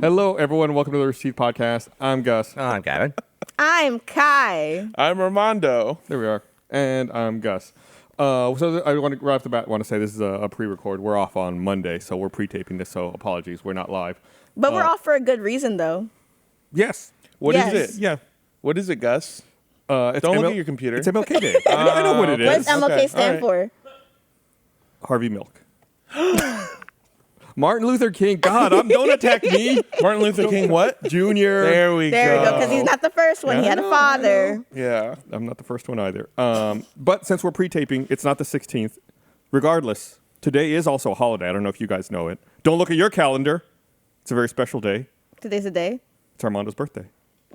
Hello, everyone. Welcome to the Rooster Teeth Podcast. I'm Gus. I'm Gavin. I'm Kai. I'm Armando. There we are. And I'm Gus. So I want to right off the bat want to say this is a pre-record. We're off on Monday, so we're pre-taping this. So apologies, we're not live. But we're off for a good reason, though. Yes. What is Yes. it? Yeah. What is it, Gus? It's Don't look at your computer. It's MLK Day. I know what it What is. does MLK Okay, stand for? Harvey Milk. Martin Luther King. God, don't attack me. Martin Luther King what? Junior. There we There go. we go, because he's not the first one. He had a father. Yeah. I'm not the first one either. But since we're pre-taping, it's not the 16th. Regardless, today is also a holiday. I don't know if you guys know it. Don't look at your calendar. It's a very special day. Today's the day. It's Armando's birthday.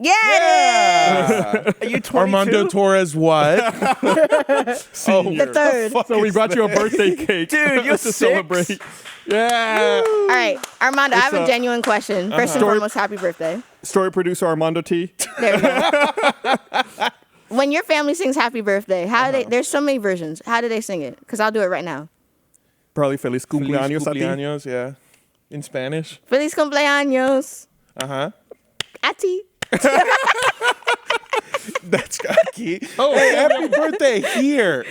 Yeah, Yeah. Are you 22? Armando Torres what? the third. All So we brought you a birthday cake. Dude, you're to 6? celebrate. Yeah. right, Armando, I have a genuine question. First and Story- foremost, happy birthday. Story producer Armando T. There we go. When your family sings happy birthday, how do they? There's so many versions. How do they sing it? Because I'll do it right now. Probably Feliz Feliz Cumpleaños a ti. cumpleaños, yeah. In Spanish. Feliz cumpleaños Uh-huh. a ti. That's key. Oh, hey, happy birthday here.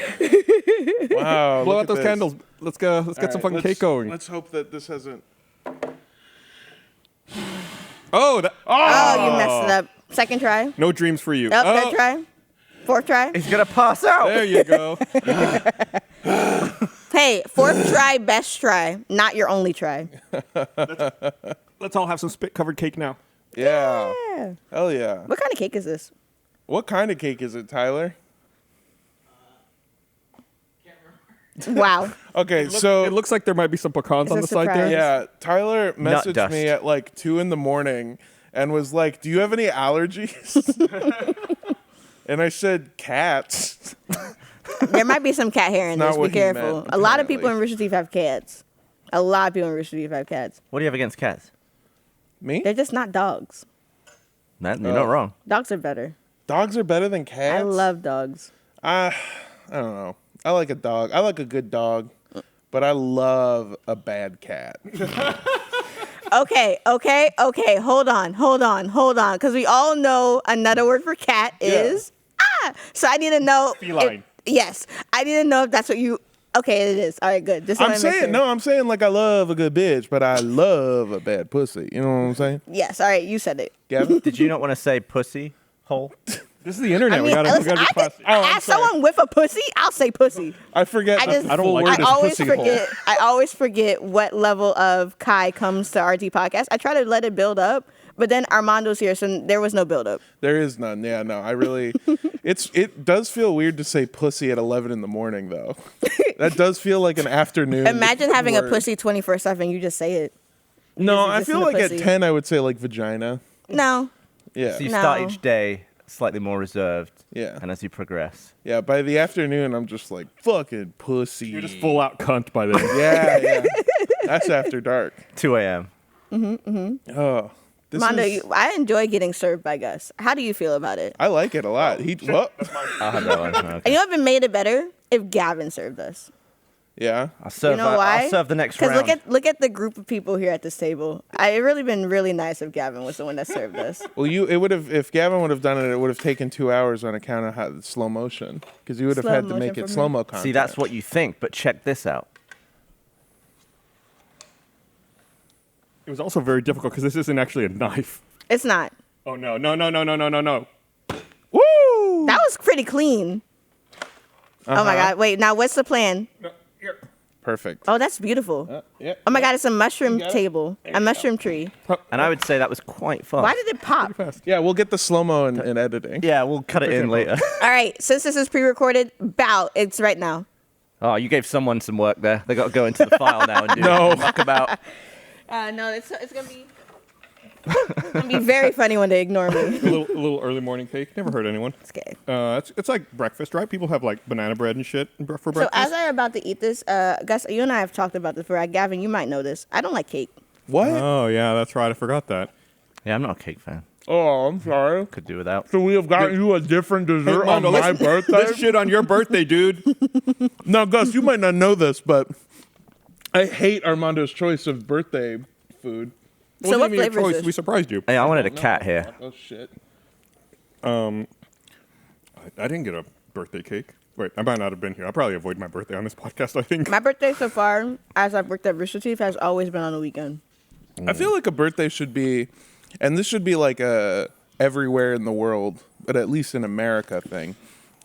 Wow. Blow look out at those this. candles. Let's go. Let's get All some right, fucking cake going. Let's hope that this hasn't. Oh, Oh, you messed it up. Second try. no dreams for you. Oh, Oh, third try. Fourth try. He's going to pass out. there you go. Hey, fourth try, best try, not your only try. Let's all have some spit-covered cake now. Yeah. Yeah. Hell yeah. What kind of cake is this? What kind of cake is it, Tyler? Wow. Okay, so It looks like there might be some pecans It's on a the side there. surprise. yeah, Tyler Nut messaged dust. me at like 2 a.m. and was like, "Do you have any allergies?" And I said, "Cats." There might be some cat hair in Not this. Be what he careful. meant, A lot of people apparently. in Rooster Teeth have cats. A lot of people in Rooster Teeth have cats. What do you have against cats? Me? They're just not dogs. Man, you're not wrong. Dogs are better. Dogs are better than cats. I love dogs. I don't know. I like a dog. I like a good dog, but I love a bad cat. Okay. Hold on. Because we all know another word for cat is So I need to know. Feline. Yes. I need to know if that's what you. Okay, it is. All right, good. Just wanna I'm make saying sure. no. I'm saying like I love a good bitch, but I love a bad pussy. You know what I'm saying, Yes. All right, you said it. Gavin? Did you not want to say pussy hole? This is the internet. I we mean, gotta listen, be I classy. could I'm ask sorry. someone with a pussy. I'll say pussy. I forget. I just- the I don't full like word it. is I always pussy forget. hole. I always forget what level of Kai comes to RT podcast. I try to let it build up, but then Armando's here, so there was no build up. There is none. Yeah, no. I really. It does feel weird to say pussy at 11 a.m. though. That does feel like an afternoon. Imagine having a word. pussy 24/7. You just say it. No, You're I just feel in the like at pussy. 10 I would say like vagina. No. Yeah. So you No. start each day slightly more reserved. Yeah. And as you progress. Yeah, by the afternoon, I'm just like, fucking pussy. You're just full out cunt by then. Yeah. That's after dark. 2 a.m. Oh. This Mondo, is, I enjoy getting served by Gus. How do you feel about it? I like it a lot. I'll have that one. Okay. You know what would have made it better? If Gavin served us. Yeah. I'll serve, You know why? I'll serve the next Because round. look at the group of people here at this table. It really been really nice if Gavin was the one that served us. Well, it would have, if Gavin would have done it, it would have taken 2 hours on account of how slow motion. Because you would have Slow had to motion make for it me. slow mo content. See, that's what you think, but check this out. It was also very difficult because this isn't actually a knife. It's not. Oh no. Woo! That was pretty clean. Oh my God. Wait, now what's the plan? No, here. Perfect. Oh, that's beautiful. Yeah. Oh my God, it's a mushroom got it. table. A mushroom tree. And I would say that was quite fun. Why did it pop? Fast. Yeah, we'll get the slow mo in editing. Yeah, we'll cut it in later. All right, since this is pre-recorded, bow. It's right now. Oh, you gave someone some work there. They got to go into the file now and do No. muck about. No, it's gonna be very funny when they ignore me. A little early morning cake. Never hurt anyone. It's okay. It's like breakfast, right? People have like banana bread and shit for So breakfast. as I'm about to eat this, Gus, you and I have talked about this before. Gavin, you might know this. I don't like cake. What? Oh yeah, that's right. I forgot that. Yeah, I'm not a cake fan. Oh, I'm sorry. Could do without. So we have got you a different dessert on Armando, my let's- birthday? Let's shit on your birthday, dude. Now, Gus, you might not know this, but I hate Armando's choice of birthday food. So what Wasn't even your flavor is choice. this? We surprised you. Hey, I wanted a cat here. Oh shit. I didn't get a birthday cake. Wait, I might not have been here. I'll probably avoid my birthday on this podcast, I think. My birthday so far, as I've worked at Rooster Teeth, has always been on the weekend. I feel like a birthday should be, and this should be like a everywhere in the world, but at least in America thing,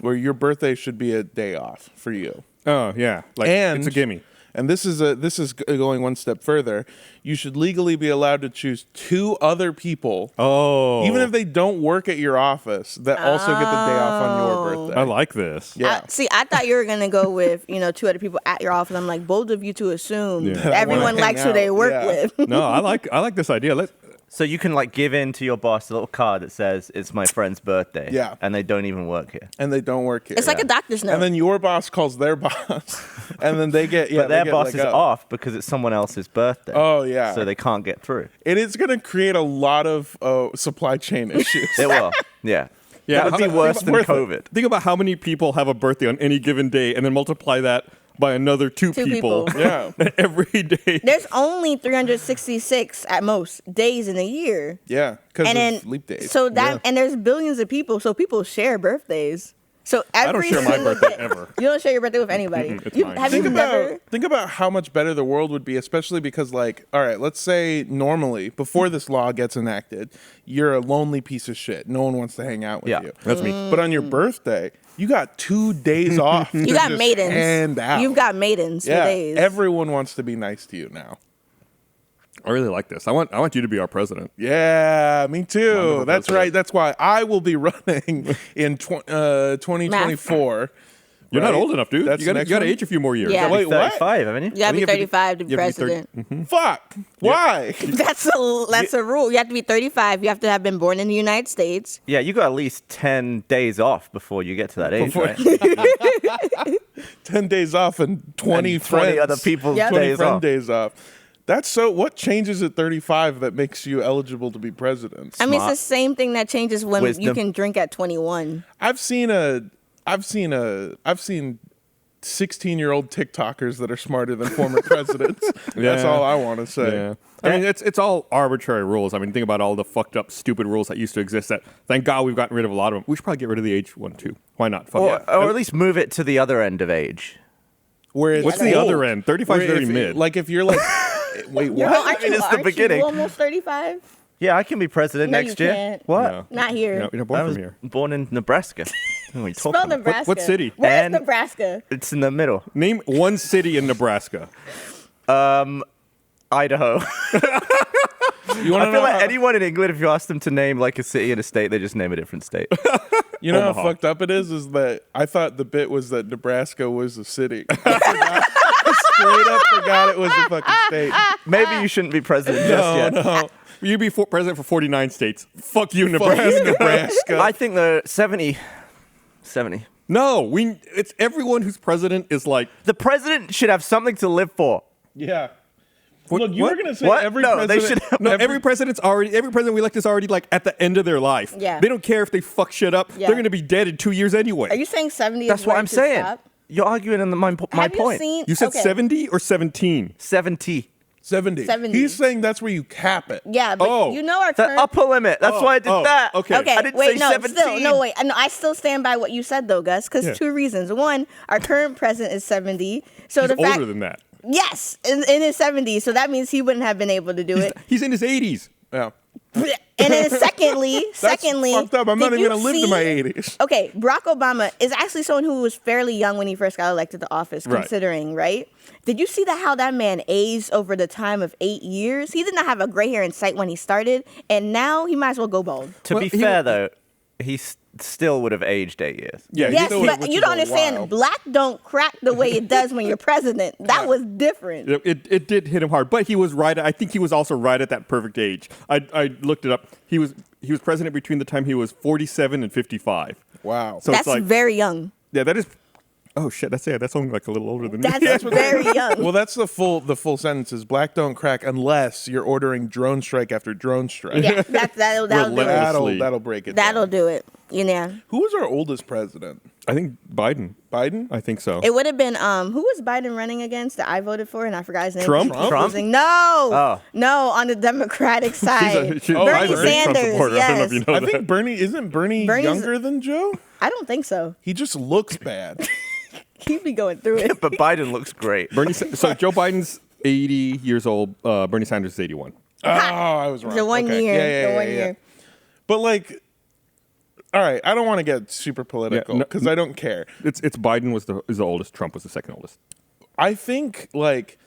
where your birthday should be a day off for you. Oh, yeah. Like, And it's a gimme. And this is going one step further. You should legally be allowed to choose 2 other people, Oh. even if they don't work at your office, that also get the day off on your birthday. I like this. Yeah. I thought you were gonna go with 2 other people at your office. I'm like, bold of you to assume Yeah. that everyone Wanna likes hang who they out, work yeah. with. No, I like this idea. So you can like give in to your boss a little card that says it's my friend's birthday. Yeah. And they don't even work here. And they don't work here. It's like a doctor's note. And then your boss calls their boss, and then they get But they their get boss let is go. off because it's someone else's birthday. Oh yeah. So they can't get through. It is going to create a lot of supply chain issues. It will. Yeah. Yeah, That would be how- worse think than about- COVID. Think about how many people have a birthday on any given day and then multiply that by another 2 2 people. people. Yeah. Every day. There's only 366 at most days in a year. Yeah, because And then of leap days. so that Yeah. and there's billions of people, so people share birthdays. So I don't every share my single birthday day- ever. You don't share your birthday with anybody. It's You mine. have think you never? about how much better the world would be, especially because, like, all right, let's say normally before this law gets enacted, you're a lonely piece of shit. No one wants to hang out with Yeah. you. That's me. But on your birthday, you got 2 days off. to You got just maidens. hand out. You've got maidens yeah. for days. Everyone wants to be nice to you now. I really like this. I want you to be our president. Yeah, me too. Wonderful That's president. right. That's why I will be running in 2024. You're not Right? old enough, dude. That's you the got next to one? age a few more years. Yeah. Wait, what? 35, haven't you? You gotta I be think you have to be- 35 to be you have to be 30 president. Fuck. Why? That's a rule. You have to be 35. You have to have been born in the United States. Yeah, you got at least 10 days off before you get to that age, Before- right? 10 days off and 20 And friends. 20 other people's Yep. 20 days friend off. days off. That's so. What changes at 35 that makes you eligible to be president? I mean, it's Smart. the same thing that changes when you Wisdom. can drink at 21. I've seen 16-year-old TikTokers that are smarter than former presidents. That's Yeah. all I want to say. Yeah. I mean, it's all arbitrary rules. I mean, think about all the fucked up, stupid rules that used to exist that, thank God, we've gotten rid of a lot of them. We should probably get rid of the age one, too. Why not? Fuck Or, yeah. or at least move it to the other end of age. Where it's What's the old. other end? 35 is Where very if- mid. Like if you're like, wait, Well, what? aren't you, it's the aren't beginning. you almost 35? Yeah, I can be president No, next you year. can't. What? No. Not here. You're I born was from here. born in Nebraska. What are you talking Spell about? Nebraska. What city? Where's And- Nebraska? It's in the middle. Name one city in Nebraska. Idaho. You want I to feel know? like How, anyone in England, if you ask them to name like a city and a state, they just name a different state. you know how Omaha. fucked up it is? Is that I thought the bit was that Nebraska was a city. I straight up forgot it was a fucking state. Maybe you shouldn't be president just yet. No. You'd be president for 49 states. Fuck you, Fuck Nebraska. Nebraska. I think the 70. No, it's everyone who's president is like, The president should have something to live for. Yeah. What- Look, you what? were gonna say What? every No, they president. should- no, every president we elect is already like at the end of their life. Yeah. They don't care if they fuck shit up. Yeah. They're going to be dead in 2 years anyway. Are you saying 70 That's is what where I'm it should saying. stop? You're arguing in my Have point. you seen? You said okay. 70 or 17? 70. 70. 70. He's saying that's where you cap it. Yeah, but Oh. you know our The current. upper limit. That's why I did that. okay. Okay, I didn't wait, say no, 17. still, no, wait. No, I still stand by what you said, though, Gus, because Yeah. 2 reasons. One, our current president is 70. So He's the fact, older than that. yes, in his 70s. So that means he wouldn't have been able to do it. He's in his 80s. Yeah. And then secondly, That's fucked up. I'm not did even gonna you live to my see- 80s. Okay, Barack Obama is actually someone who was fairly young when he first got elected to office, Right. considering, right? Did you see how that man aged over the time of 8 years? He did not have a gray hair in sight when he started, and now he might as well go bald. To Well, be he- fair, though, he still would have aged 8 years. Yeah, Yes, still- but which you is don't a understand. while. Black don't crack the way it does when you're president. That was different. It did hit him hard, but he was right. I think he was also right at that perfect age. I looked it up. He was president between the time he was 47 and 55. Wow. So That's it's like, very young. yeah, that is. Oh shit, that's only like a little older than me. That's very young. Well, that's the full sentence is black don't crack unless you're ordering drone strike after drone strike. Yeah, that'll do it. Relentless. That'll break it. That'll down. do it. Yeah. Who was our oldest president? I think Biden. Biden? I think so. It would have been who was Biden running against that I voted for and I forgot his name. Trump? I keep Trump? losing. No. Oh. No, on the Democratic side. She's Oh, Bernie a big Trump Sanders, supporter. I don't know if yes. you know I that. think isn't Bernie Bernie's- younger than Joe? I don't think so. He just looks bad. He'd be going through it. But Biden looks great. So Joe Biden's 80 years old. Bernie Sanders is 81. Oh, I was wrong. The 1 Okay. year. Yeah, The 1 yeah. year. But like, all right, I don't want to get super political no- because I don't care. It's Biden is the oldest. Trump was the second oldest. I think like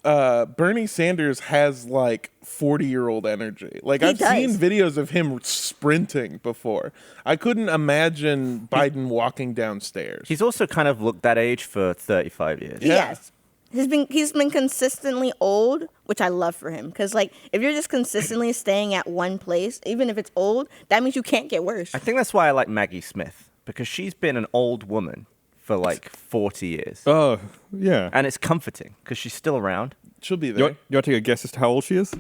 Bernie Sanders has like 40-year-old energy. Like He I've seen does. videos of him sprinting before. I couldn't imagine Biden walking downstairs. He's also kind of looked that age for 35 years. Yeah. Yes. He's been consistently old, which I love for him. Because, like, if you're just consistently staying at one place, even if it's old, that means you can't get worse. I think that's why I like Maggie Smith, because she's been an old woman for like 40 years. Oh, yeah. And it's comforting because she's still around. She'll be You there. want to take a guess as to how old she is?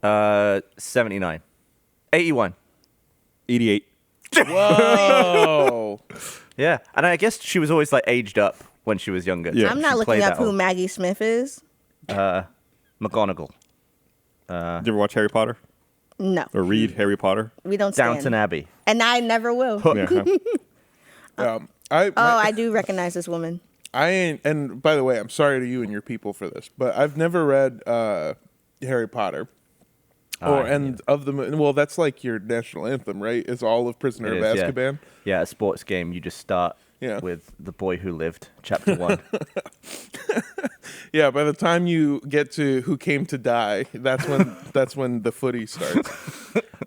79. 81. 88. Whoa. Yeah. And I guess she was always like aged up when she was younger. Yeah. I'm She not looking played up that who old. Maggie Smith is. McGonagall. Did you ever watch Harry Potter No, or read Harry Potter? we don't stand. Downton Abbey. And I never will. Yeah. I do recognize this woman. I ain't, and by the way, I'm sorry to you and your people for this, but I've never read Harry Potter. Well, that's like your national anthem, right? It's all of Prisoner It of is, yeah. Azkaban. Yeah, a sports game. You just start Yeah. with The Boy Who Lived, Chapter 1. Yeah, by the time you get to Who Came to Die, that's when the footy starts.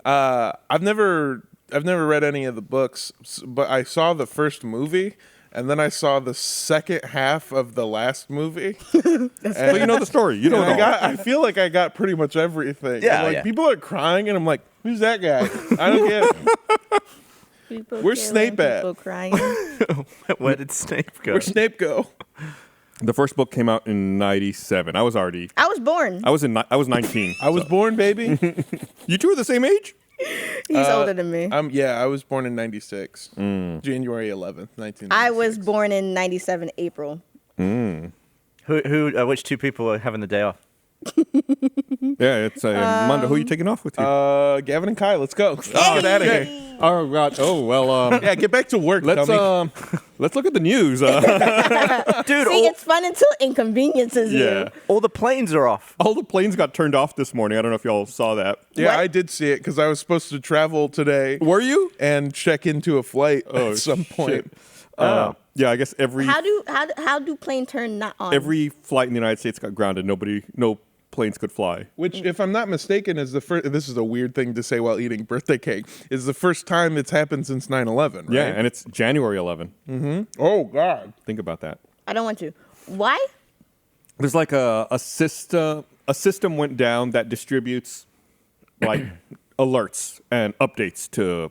I've never read any of the books, but I saw the first movie, and then I saw the second half of the last movie. So you know the story. You don't know. I feel like I got pretty much everything. Yeah, And, like yeah. people are crying, and I'm like, "Who's that guy?" I don't get it. People Where's killing, Snape at? People crying. Where did Snape go? Where'd Snape go? The first book came out in '97. I was 19. I was born. I was born, baby. You two are the same age? He's older than me. I was born in '96, January 11th, 1996. I was born in 97 April. Which two people are having the day off? Yeah, it's Armando. Who are you taking off with you? Gavin and Kylah, let's go. Let's get out of here. Oh God. Oh well. Yeah, get back to work. Let's dummy. let's look at the news. Dude, See, it's fun until inconveniences Yeah. you. all the planes are off. All the planes got turned off this morning. I don't know if y'all saw that. Yeah, What? I did see it because I was supposed to travel today Were you? and check into a flight Oh, at some point. shit. Yeah, I guess every How do plane turn not on? every flight in the United States got grounded. No planes could fly. Which, if I'm not mistaken, is the first. This is a weird thing to say while eating birthday cake. Is the first time it's happened since 9/11. Right? Yeah, and it's January 11. Oh God. Think about that. I don't want to. Why? There's like a system. A system went down that distributes like alerts and updates to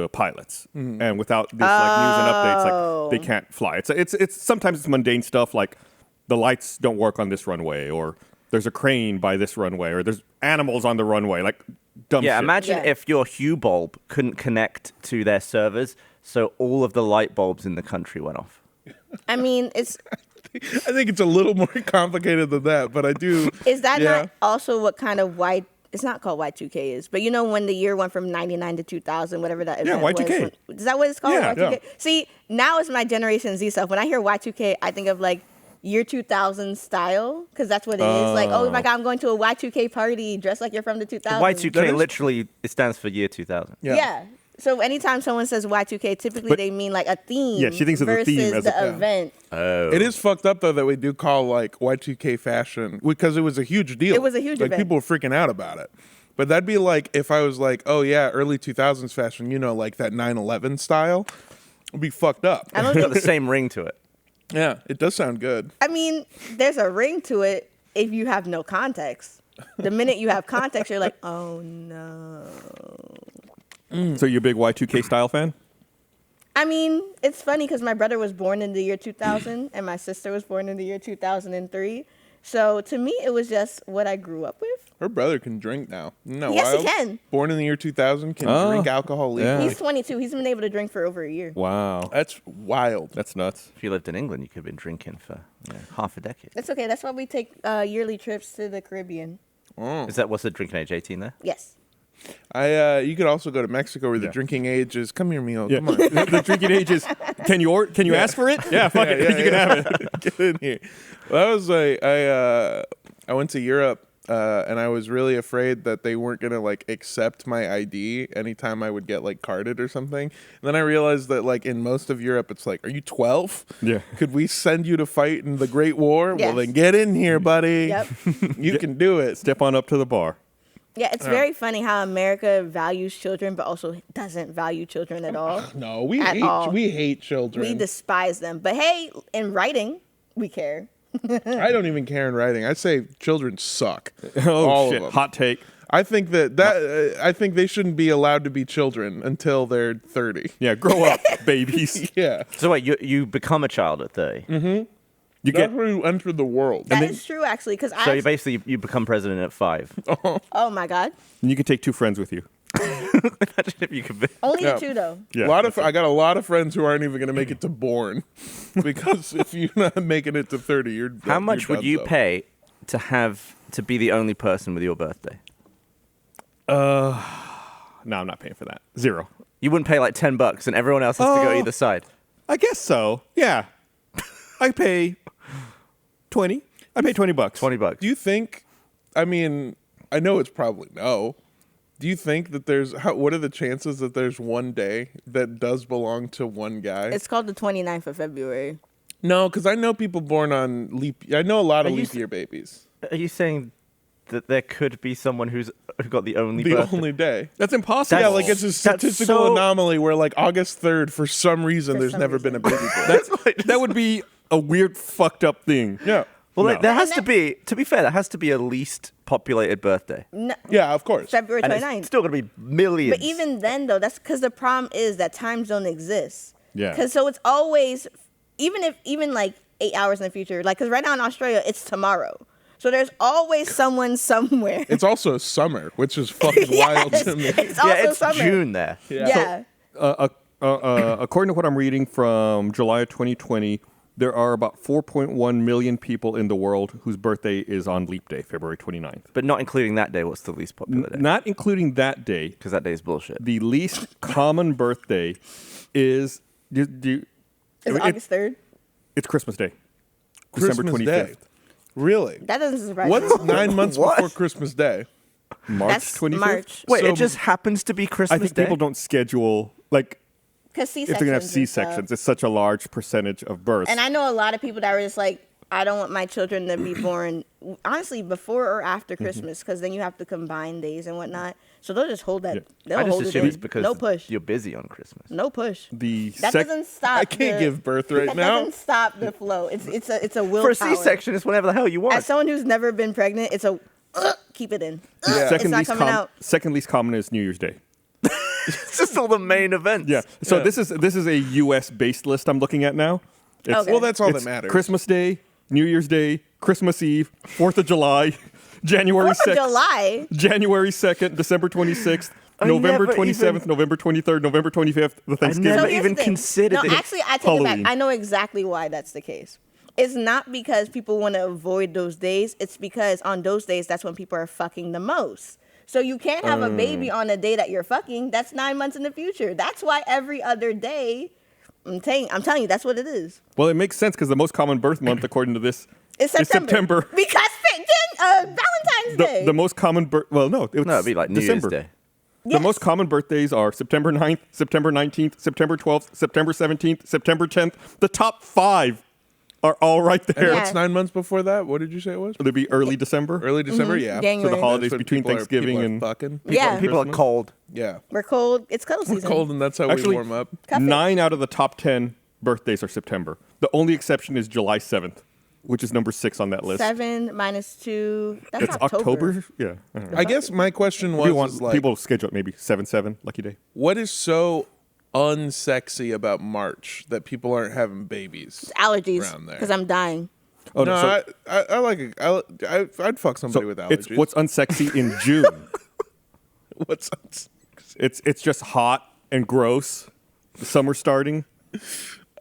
pilots, and without this like news and updates, like they can't fly. It's sometimes it's mundane stuff like the lights don't work on this runway, or there's a crane by this runway, or there's animals on the runway, like dumb Yeah, shit. imagine Yeah. if your Hue bulb couldn't connect to their servers, so all of the light bulbs in the country went off. I mean, it's I think it's a little more complicated than that, but I do. is that Yeah. not also what kind of it's not called Y2K is, but you know when the year went from 99 to 2000, whatever that event Y2K. was. Is that what it's called? Yeah, Y2K? yeah. See, now it's my Generation Z stuff. When I hear Y2K, I think of like year 2000 style, because that's what it is. Like, oh my God, I'm going to a Y2K party, dressed like you're from the 2000s. Y2K That is- literally, it stands for year 2000. Yeah. So anytime someone says Y2K, typically But- they mean like a theme. Yeah, she thinks of the versus theme as the a- event. Oh. It is fucked up though that we do call like Y2K fashion because it was a huge deal. It was a huge like event. people were freaking out about it. But that'd be like if I was like, oh yeah, early 2000s fashion, you know, like that 9/11 style, would be fucked up. I don't It's got think. the same ring to it. Yeah, it does sound good. I mean, there's a ring to it if you have no context. The minute you have context, you're like, oh no. So you a big Y2K style fan? I mean, it's funny because my brother was born in the year 2000 and my sister was born in the year 2003. So to me, it was just what I grew up with. Her brother can drink now. No, Yes, he wild? can. Born in the year 2000, can Oh, drink alcohol legally. yeah. He's 22. He's been able to drink for over a year. Wow. That's wild. That's nuts. If you lived in England, you could have been drinking for half a decade. That's okay. That's why we take yearly trips to the Caribbean. What's the drinking age? 18 there? Yes. You could also go to Mexico where the Yeah. drinking age is. Come here, Mio. Yeah. Come on. The drinking age is. Can you ask for it? Yeah, fuck it. You can have it. Get in here. Well, that was like I went to Europe and I was really afraid that they weren't gonna like accept my ID anytime I would get like carded or something. And then I realized that like in most of Europe, it's like, are you 12? Yeah. Could we send you to fight in the Great War? Yes. Well, then get in here, buddy. Yep. You can do it. Step on up to the bar. Yeah, it's very funny how America values children, but also doesn't value children at all. No, we At all. hate children. We despise them. But hey, in writing, we care. I don't even care in writing. I say children suck. Oh All shit! of them. Hot take. I think I think they shouldn't be allowed to be children until they're 30. Yeah, grow up, babies. Yeah. So wait, you become a child at 30. You That's get. where you enter the world. That is true, actually, because So you become president at 5. oh my God. You can take 2 friends with you. Imagine if you could be. Only Yeah. the two, though. Yeah. I got a lot of friends who aren't even going to make it to born because if you're not making it to 30, you're How much you're would you donezo. pay to be the only person with your birthday? No, I'm not paying for that. 0. You wouldn't pay like $10 and everyone else has to go Oh. either side. I guess so. Yeah. I pay 20. I pay $20. $20. Do you think? I mean, I know it's probably no. Do you think that what are the chances that there's one day that does belong to one guy? It's called the 29th of February. No, because I know people born on leap. I know a lot of Are you leap s- year babies. Are you saying that there could be someone who got the only The birthday? only day. That's impossible. Yeah, like it's a statistical so- anomaly where like August 3rd, for some reason, there's some never reason. been a baby born. that would be a weird, fucked up thing. Yeah. Well, No. there has And to be. To be fair, there has to be a least populated birthday, No, Yeah, of course. February and 29th. it's still gonna be millions. But even then, though, that's because the problem is that times don't exist. Yeah. Because so it's always, even like 8 hours in the future, like, because right now in Australia, it's tomorrow. So there's always someone somewhere. It's also summer, which is fucking wild Yes, to me. It's also yeah, it's summer. June there. Yeah. According to what I'm reading from July of 2020, there are about 4.1 million people in the world whose birthday is on leap day, February 29th. But not including that day. What's the least popular day? Not including that day, Because that day is bullshit. the least common birthday is Is it August 3rd? it's Christmas Day, December Christmas 25th. Day. Really? That doesn't surprise What's me. 9 months What? before Christmas Day? March That's 25th. March. Wait, So- it just happens to be Christmas I think Day. people don't schedule like Because if they're gonna have C-sections. It's such a large percentage of births. And I know a lot of people that were just like, I don't want my children to be born, honestly, before or after Christmas, because then you have to combine days and whatnot. So they'll just hold that. Yeah. They'll I just hold it assume in. it's because No push. you're busy on Christmas. No push. the That doesn't stop. I can't the- give birth right that now. doesn't stop the flow. It's a will. For a C-section, it's whenever the hell you want. As someone who's never been pregnant, it's a keep it in. Yeah. It's not coming out. second least common is New Year's Day. It's just all the main events. Yeah. So Yeah. this is a U.S. based list I'm looking at now. It's, Okay. Well, that's all it's that matters. Christmas Day, New Year's Day, Christmas Eve, 4th of July, January 4th of 2nd, July. January 2nd, December 26th, I November never 27th, even- November 23rd, November 25th, the Thanksgiving. never So here's even the thing. considered No, it. actually, I take it Halloween. back. I know exactly why that's the case. It's not because people want to avoid those days. It's because on those days, that's when people are fucking the most. So you can't have a baby on the day that you're fucking. That's 9 months in the future. That's why every other day, I'm telling you, that's what it is. Well, it makes sense because the most common birth month, according to this, It's is September. September. Because Valentine's Day. The most common birth. Well, no, it's No, it'd be like New December. Year's Day. The Yes. most common birthdays are September 9th, September 19th, September 12th, September 17th, September 10th. The top 5 are all right there. Yeah. What's 9 months before that? What did you say it was? It'll be early December. Early December, yeah. January. So the holidays That's when between people are- Thanksgiving people are and fucking. Yeah. People are Christmas. cold. Yeah. We're cold. It's cuddle season. Cold, and that's how Actually, we warm up. Cuff it. 9 out of the top 10 birthdays are September. The only exception is July 7th, which is number 6 on that list. 7 minus 2. That's It's October. Yeah. I don't know. I guess my question was, People want is like, people schedule it maybe 7/7 lucky day. what is so unsexy about March that people aren't having babies? Allergies. Around there. Because I'm dying. Oh, no, so, I like it. I'd fuck somebody with allergies. it's what's unsexy in June. What's It's just hot and gross. The summer starting.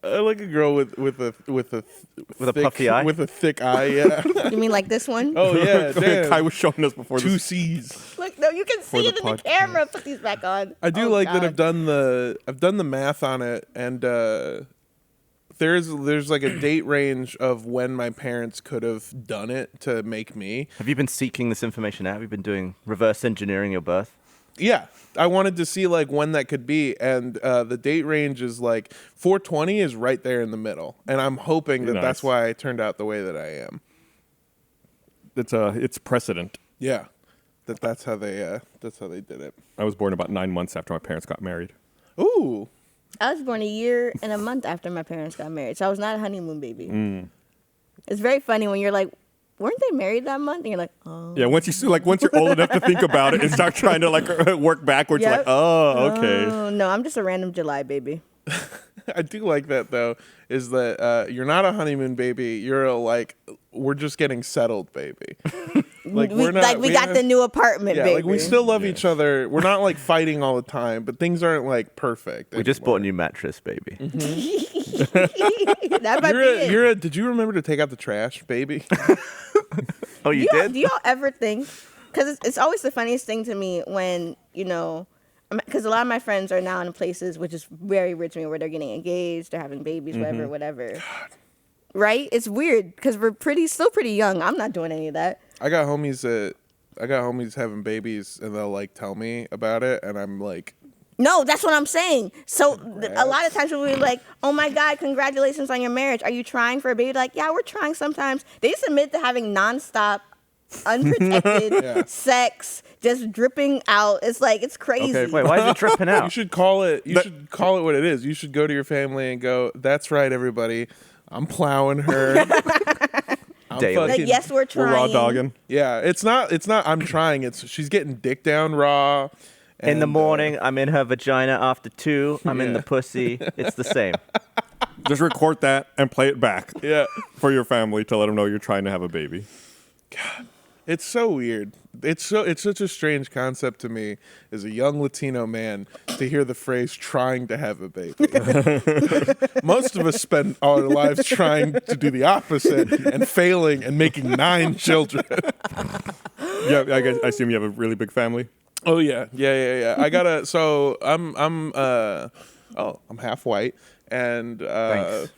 I like a girl with a thick, puffy eye? with a thick eye. Yeah. You mean like this one? Oh yeah, damn. Kai was showing us before Two this. C's. Look, no, you can see the it in the podcast. camera. Put these back on. I do Oh, like that God. I've done the math on it, and there's like a date range of when my parents could have done it to make me. Have you been seeking this information out? Have you been doing reverse engineering your birth? Yeah, I wanted to see like when that could be, and the date range is like 420 is right there in the middle, and I'm hoping that Nice. that's why I turned out the way that I am. It's precedent. Yeah, that's how they did it. I was born about 9 months after my parents got married. Ooh, I was born a year and a month after my parents got married, so I was not a honeymoon baby. It's very funny when you're like, weren't they married that month? And you're like, oh. Yeah, once you're old enough to think about it and start trying to like work backwards, you're like, Yep. oh, okay. Oh, no, I'm just a random July baby. I do like that though. Is that you're not a honeymoon baby? You're a like we're just getting settled baby. Like we got the new apartment, Yeah, baby. like we still love each other. We're not like fighting all the time, but things aren't like perfect. We just bought a new mattress, baby. That might be it. Did you remember to take out the trash, baby? Oh, you Do did? y'all ever think? Because it's always the funniest thing to me when, because a lot of my friends are now in places which is very weird to me, where they're getting engaged, they're having babies, whatever. Right? It's weird because we're still pretty young. I'm not doing any of that. I got homies having babies, and they'll like tell me about it, and I'm like, No, that's what I'm saying. So a lot of times we'll be like, oh my God, congratulations on your marriage. Are you trying for a baby? Like, yeah, we're trying sometimes. They just admit to having nonstop, unprotected sex, just dripping out. It's like, it's crazy. Okay, wait, why is it dripping you out? should call it. You should call it what it is. You should go to your family and go, "That's right, everybody. I'm plowing her." I'm Daily. Like, yes, we're We're trying. raw dogging. Yeah, it's not. I'm trying. It's she's getting dick down raw. In the and, morning, I'm in her vagina. After 2, I'm in Yeah. the pussy. It's the same. Just record that and play it back Yeah, for your family to let them know you're trying to have a baby. it's so weird. It's such a strange concept to me as a young Latino man to hear the phrase "trying to have a baby." Most of us spend our lives trying to do the opposite and failing and making 9 children. Yeah, I assume you have a really big family. Oh yeah. I gotta. So I'm half white, and Thanks.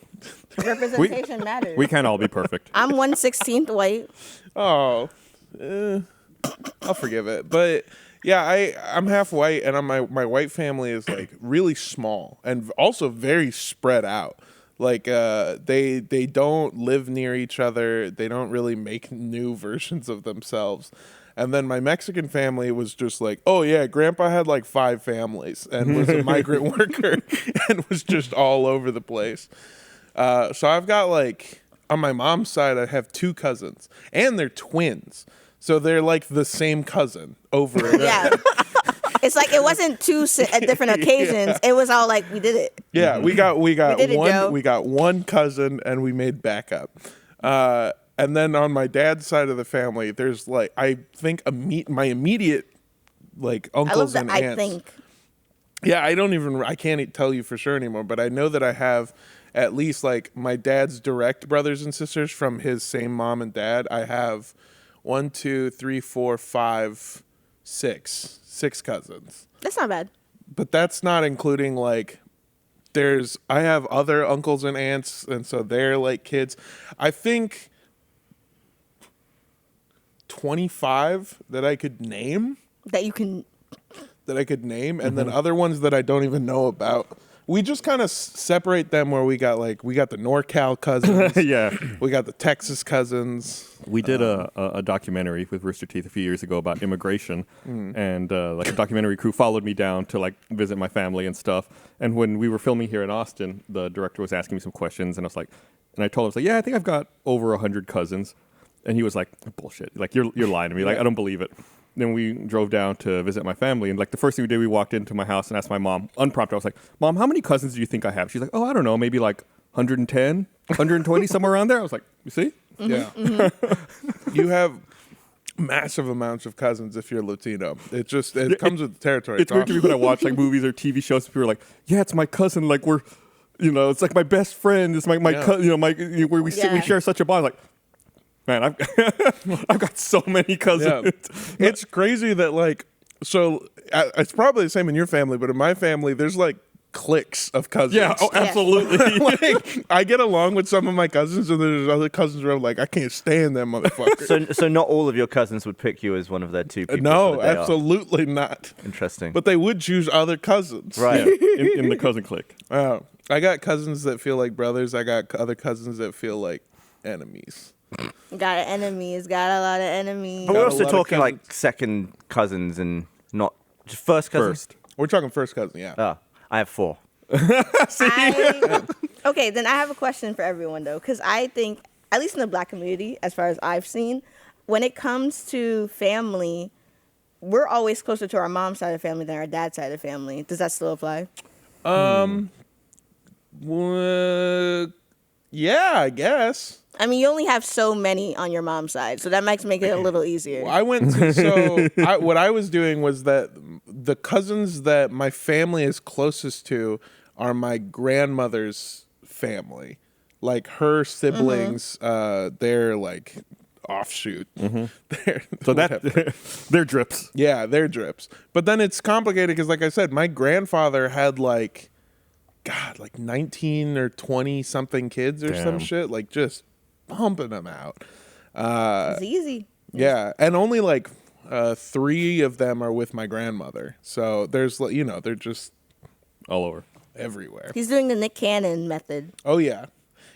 Representation matters. We can't all be perfect. I'm 1/16 white. I'll forgive it. But yeah, I'm half white, and my white family is like really small and also very spread out. Like they don't live near each other. They don't really make new versions of themselves. And then my Mexican family was just like, oh yeah, Grandpa had like 5 families and was a migrant worker and was just all over the place. So I've got like, on my mom's side, I have 2 cousins, and they're twins. So they're like the same cousin over again. Yeah. It's like it wasn't 2 at different occasions. It was all like, we did it. Yeah, we got did it, Joe. we got one cousin, and we made backup. And then on my dad's side of the family, there's like, I think my immediate like I love uncles that. and I aunts. think. Yeah, I can't tell you for sure anymore, but I know that I have at least like my dad's direct brothers and sisters from his same mom and dad. I have 1, 2, 3, 4, 5, 6 cousins. That's not bad. But that's not including like I have other uncles and aunts, and so they're like kids. I think 25 that I could name. That you can. And then other ones that I don't even know about. We just kind of separate them where we got the NorCal cousins. Yeah. We got the Texas cousins. We did a documentary with Rooster Teeth a few years ago about immigration, and like a documentary crew followed me down to like visit my family and stuff. And when we were filming here in Austin, the director was asking me some questions, and I told him, I was like, yeah, I think I've got over 100 cousins, and he was like, bullshit, like you're lying to me, like I don't believe it. Then we drove down to visit my family, and like the first thing we did, we walked into my house and asked my mom, unprompted, I was like, Mom, how many cousins do you think I have? She's like, oh, I don't know, maybe like 110, 120, somewhere around there. I was like, you see? Yeah. You have massive amounts of cousins if you're Latino. It comes with the territory. It's weird to me when I watch like movies or TV shows. People are like, "Yeah, it's my cousin. Like we're, it's like my best friend. It's my cousin. Where we share such a bond." Like, man, I've got so many cousins. Yeah. It's crazy that like it's probably the same in your family, but in my family, there's like cliques of cousins. Yeah, absolutely. Like, I get along with some of my cousins, and there's other cousins where I'm like, I can't stand them motherfuckers. So not all of your cousins would pick you as one of their two people. No, for the day off. absolutely not. Interesting. But they would choose other cousins. Right. in the cousin clique. Oh, I got cousins that feel like brothers. I got other cousins that feel like enemies. Got enemies. Got a lot of enemies. But we're Got a also lot of talking like cousins. second cousins and not just first cousins. First. We're talking first cousin, yeah. Oh, I have 4. Okay, then I have a question for everyone though, because I think, at least in the Black community, as far as I've seen, when it comes to family, we're always closer to our mom's side of the family than our dad's side of the family. Does that still apply? Yeah, I guess. I mean, you only have so many on your mom's side, so that might make it a little easier. I went to, what I was doing was that the cousins that my family is closest to are my grandmother's family. Like her siblings, they're like offshoot. They're, So they're drips. yeah, they're drips. But then it's complicated because, like I said, my grandfather had like 19 or 20 something kids or some Damn. shit, like just pumping them out. It's easy. Yeah, and only like 3 of them are with my grandmother. So there's, they're just All over. everywhere. He's doing the Nick Cannon method. Oh yeah.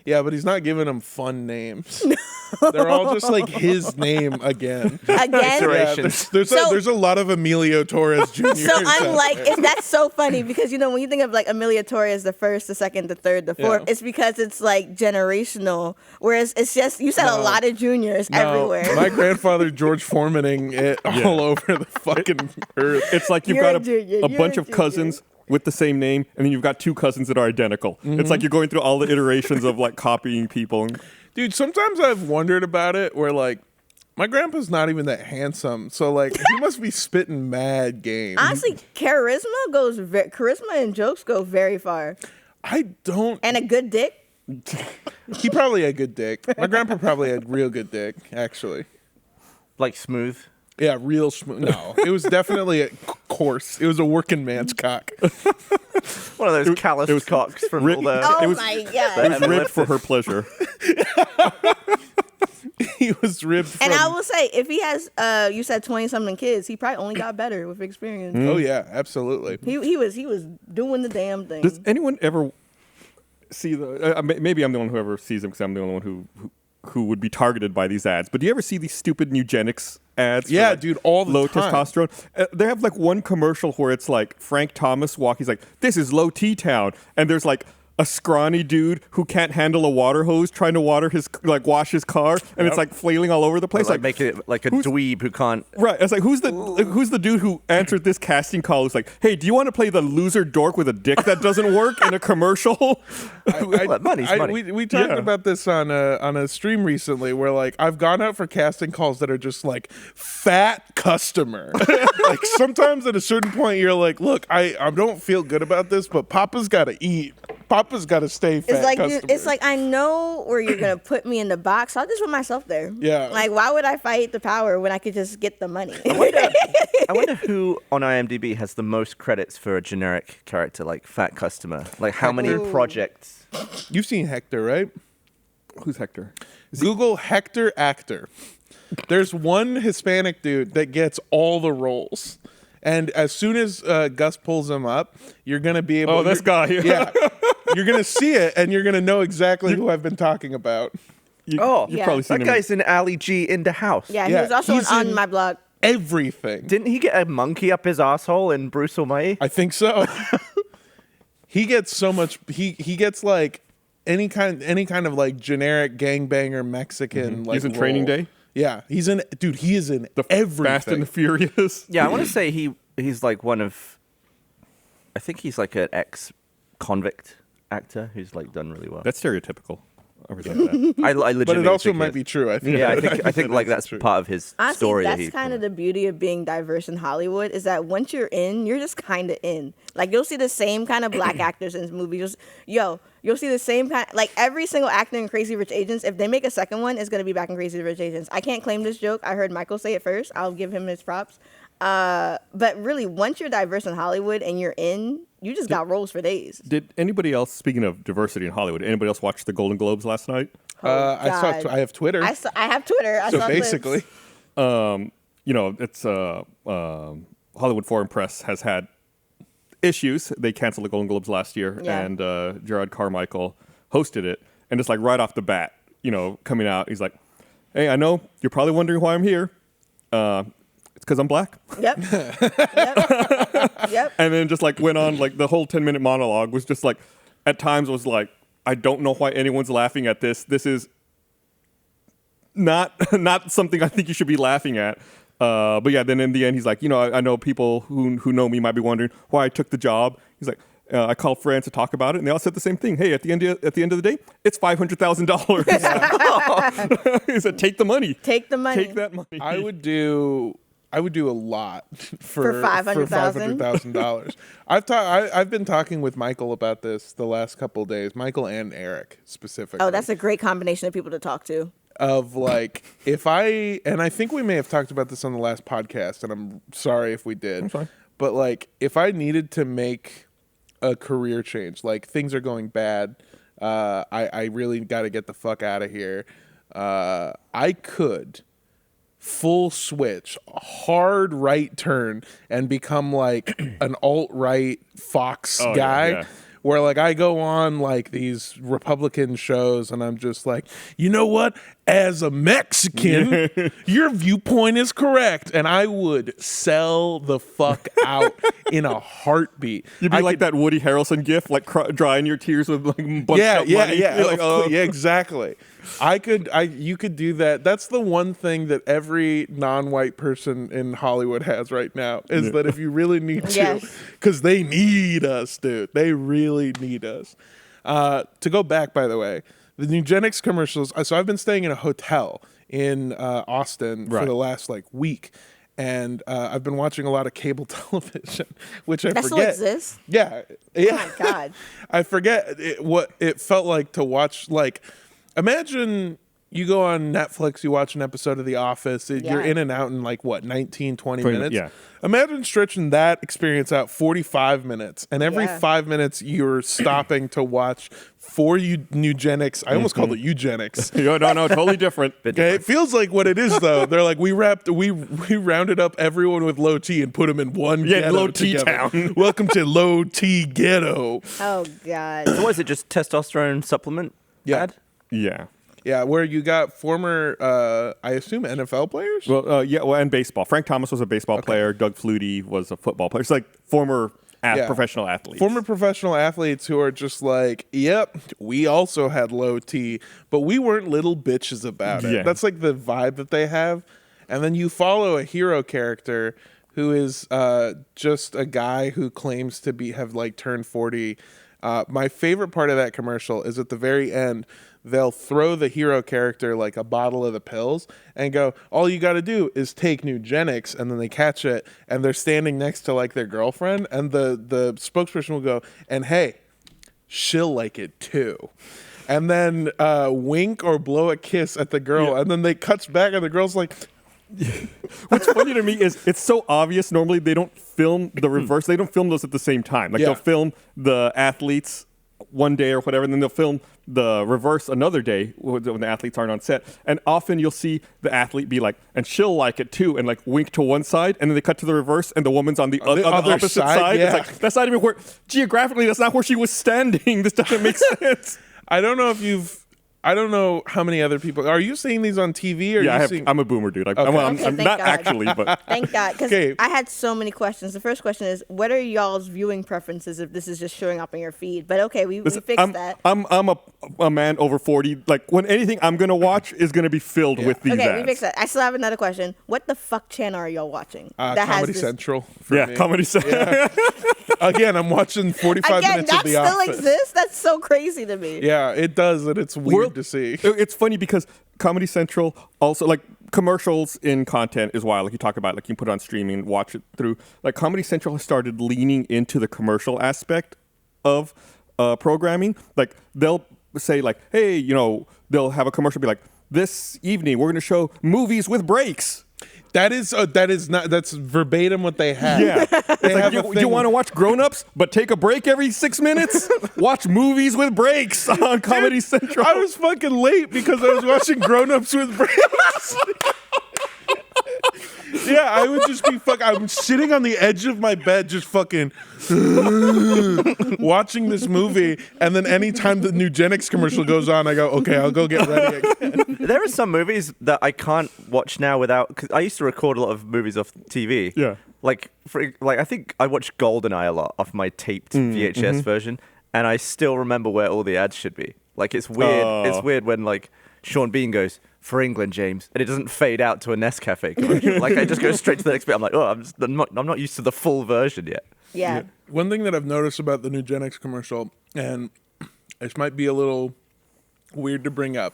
Yeah, but he's not giving them fun names. They're all just like his name again. Again? Yeah, there's a lot of Emilio Torres Jr. So I'm like, that's so funny because, when you think of like Amelia Torres, the first, the second, the third, the fourth, it's because it's like generational. Whereas it's just, you said a lot of juniors everywhere. My grandfather George Foremaning it all over the fucking earth. It's like you've You're got a junior, a you're bunch a of junior. cousins with the same name, and then you've got 2 cousins that are identical. It's like you're going through all the iterations of like copying people. Dude, sometimes I've wondered about it where like my grandpa's not even that handsome. So like he must be spitting mad game. Honestly, charisma and jokes go very far. I don't And a good dick. he probably had good dick. My grandpa probably had real good dick, actually. Like smooth. Yeah, real smooth. No, it was definitely coarse. It was a working man's cock. One of those calloused cocks from all the... Oh It was- my It God. was ribbed for her pleasure. He was ribbed from... And I will say, if he has, you said 20-something kids, he probably only got better with experience. Oh yeah, absolutely. He was doing the damn thing. Does anyone ever see the? Maybe I'm the one who ever sees them because I'm the only one who would be targeted by these ads. But do you ever see these stupid eugenics ads? for, Yeah, like, dude, all the low time. testosterone. They have like one commercial where it's like Frank Thomas He's like, "This is low T town," and there's like a scrawny dude who can't handle a water hose trying to wash his car, and it's like flailing all over the place. Like make it like a who's- dweeb who can't... Right. It's like, who's the dude who answered this casting call? Who's like, "Hey, do you want to play the loser dork with a dick that doesn't work in a commercial?" Money's money. We talked Yeah. about this on a stream recently where like I've gone out for casting calls that are just like fat customer. Like sometimes at a certain point you're like, look, I don't feel good about this, but Papa's got to eat. Papa's got to stay fat It's like customer. it's like I know where you're gonna put me in the box. So I'll just put myself there. Yeah. Like why would I fight the power when I could just get the money? I wonder who on IMDb has the most credits for a generic character like fat customer. Like how many projects? You've seen Hector, right? Who's Hector? Google Hector actor. There's one Hispanic dude that gets all the roles. And as soon as Gus pulls him up, you're going to be able Oh, this guy. Yeah. You're going to see it, and you're going to know exactly who I've been talking about. You've Yeah. probably seen That him. guy's in Ali G in the house. Yeah, he Yeah, was also he's on in- my blog. Everything. Didn't he get a monkey up his asshole in Bruce Almighty? I think so. He gets so much. He gets like any kind of like generic gangbanger Mexican. Like He's in Training role. Day? Yeah, he's in. Dude, he is in everything. Fast and the Furious. Yeah, I want to say he's like one of... I think he's like an ex-convict actor who's like done really well. That's stereotypical. I resent that. I legitimately But it also think might be true. I think. Yeah, I think like that's true. part of his Honestly, story. that's kind of the beauty of being diverse in Hollywood is that once you're in, you're just kind of in. Like you'll see the same kind of black actors in movies. You'll see the same kind. Like every single actor in Crazy Rich Asians, if they make a second one, is gonna be back in Crazy Rich Asians. I can't claim this joke. I heard Michael say it first. I'll give him his props. But really, once you're diverse in Hollywood and you're in, you just got roles for days. Did anybody else, speaking of diversity in Hollywood, anybody else watch the Golden Globes last night? I God. I have Twitter. I have Twitter. I so saw basically, clips. It's Hollywood Foreign Press has had issues. They canceled the Golden Globes last year, Yeah. and Gerard Carmichael hosted it. And just like right off the bat, coming out, he's like, "Hey, I know you're probably wondering why I'm here. It's because I'm black." Yep. Yep. And then just like went on, like the whole 10-minute monologue was just like, at times was like, I don't know why anyone's laughing at this. This is not something I think you should be laughing at. But yeah, then in the end, he's like, I know people who know me might be wondering why I took the job. He's like, I called friends to talk about it, and they all said the same thing. Hey, at the end of the day, it's $500,000. He said, take the money. Take the money. Take that money. I would do a lot for $500,000? $500,000. I've been talking with Michael about this the last couple of days. Michael and Eric specifically. Oh, that's a great combination of people to talk to. Of like, I think we may have talked about this on the last podcast, and I'm sorry if we did. I'm fine. But like, if I needed to make a career change, like things are going bad, I really got to get the fuck out of here. I could full switch, hard right turn, and become like an alt-right Fox guy. Yeah. Where like I go on like these Republican shows and I'm just like, you know what? As a Mexican, your viewpoint is correct, and I would sell the fuck out in a heartbeat. You'd be like that Woody Harrelson gif, like drying your tears with like bunched up money. You're like, yeah, exactly. You could do that. That's the one thing that every non-white person in Hollywood has right now is that if you really need to, Yes. because they need us, dude. They really need us. To go back, by the way, the Nugenics commercials. So I've been staying in a hotel in Austin for the last like week. And I've been watching a lot of cable television, which I That forget. still exists? Yeah. Oh my God. I forget what it felt like to watch. Like, imagine you go on Netflix, you watch an episode of The Office, you're in and out in like, 19, 20 minutes? Yeah. Imagine stretching that experience out 45 minutes, and every 5 minutes you're stopping to watch for Nugenics. I almost called it eugenics. no, totally different. Okay, it feels like what it is though. They're like, we rounded up everyone with low T and put them in one ghetto low T together. town. Welcome to low T ghetto. Oh God. So what is it? Just testosterone supplement? Yeah. ad? Yeah. Yeah, where you got former, I assume NFL players. Well, and baseball. Frank Thomas was a baseball player. Doug Flutie was a football player. It's like former professional athletes. Former professional athletes who are just like, yep, we also had low T, but we weren't little bitches about it. Yeah. That's like the vibe that they have. And then you follow a hero character who is just a guy who claims to have like turned 40. My favorite part of that commercial is at the very end, they'll throw the hero character like a bottle of the pills and go, all you got to do is take Nugenics, and then they catch it and they're standing next to like their girlfriend, and the spokesperson will go, and hey, she'll like it too. And then wink or blow a kiss at the girl, and then they cuts back and the girl's like, What's funny to me is it's so obvious. Normally they don't film the reverse. They don't film those at the same time. Like they'll film the athletes one day or whatever, and then they'll film the reverse another day when the athletes aren't on set. And often you'll see the athlete be like, and she'll like it too, and like wink to one side, and then they cut to the reverse, and the woman's on the other opposite side. Yeah. It's like, that's not even where, geographically, that's not where she was standing. This doesn't make sense. I don't know how many other people are you seeing these on TV? Or I'm a boomer, dude. I'm Thank not God. actually, but Thank God, because I had so many questions. The first question is, what are y'all's viewing preferences if this is just showing up on your feed? But okay, we fixed that. I'm a man over 40. Like when anything I'm gonna watch is gonna be filled with these Okay, ads. we fixed that. I still have another question. What the fuck channel are y'all watching? Comedy Central. For me. Comedy Central. Again, I'm watching 45 Again, minutes that of The still Office. exists? That's so crazy to me. Yeah, it does, and it's weird. weird to see. It's funny because Comedy Central also, like, commercials in content is wild. Like you talk about, like you can put it on streaming, watch it through. Like Comedy Central has started leaning into the commercial aspect of programming. Like they'll say like, hey, you know, they'll have a commercial be like, this evening we're going to show movies with breaks. That's verbatim what they have. Yeah. They like, have you want to watch Grown Ups, but take a break every 6 minutes? Watch movies with breaks on Comedy Central. I was fucking late because I was watching Grown Ups with breaks. Yeah, I would just be I'm sitting on the edge of my bed just fucking watching this movie, and then anytime the Nugenics commercial goes on, I go, okay, I'll go get ready again. There are some movies that I can't watch now without, because I used to record a lot of movies off TV. Yeah. Like I think I watched GoldenEye a lot off my taped VHS version, and I still remember where all the ads should be. Like it's weird. It's weird when like Sean Bean goes, for England, James, and it doesn't fade out to a Nescafe commercial. Like I just go straight to the next bit. I'm like, oh, I'm not used to the full version yet. Yeah. One thing that I've noticed about the Nugenics commercial, and this might be a little weird to bring up,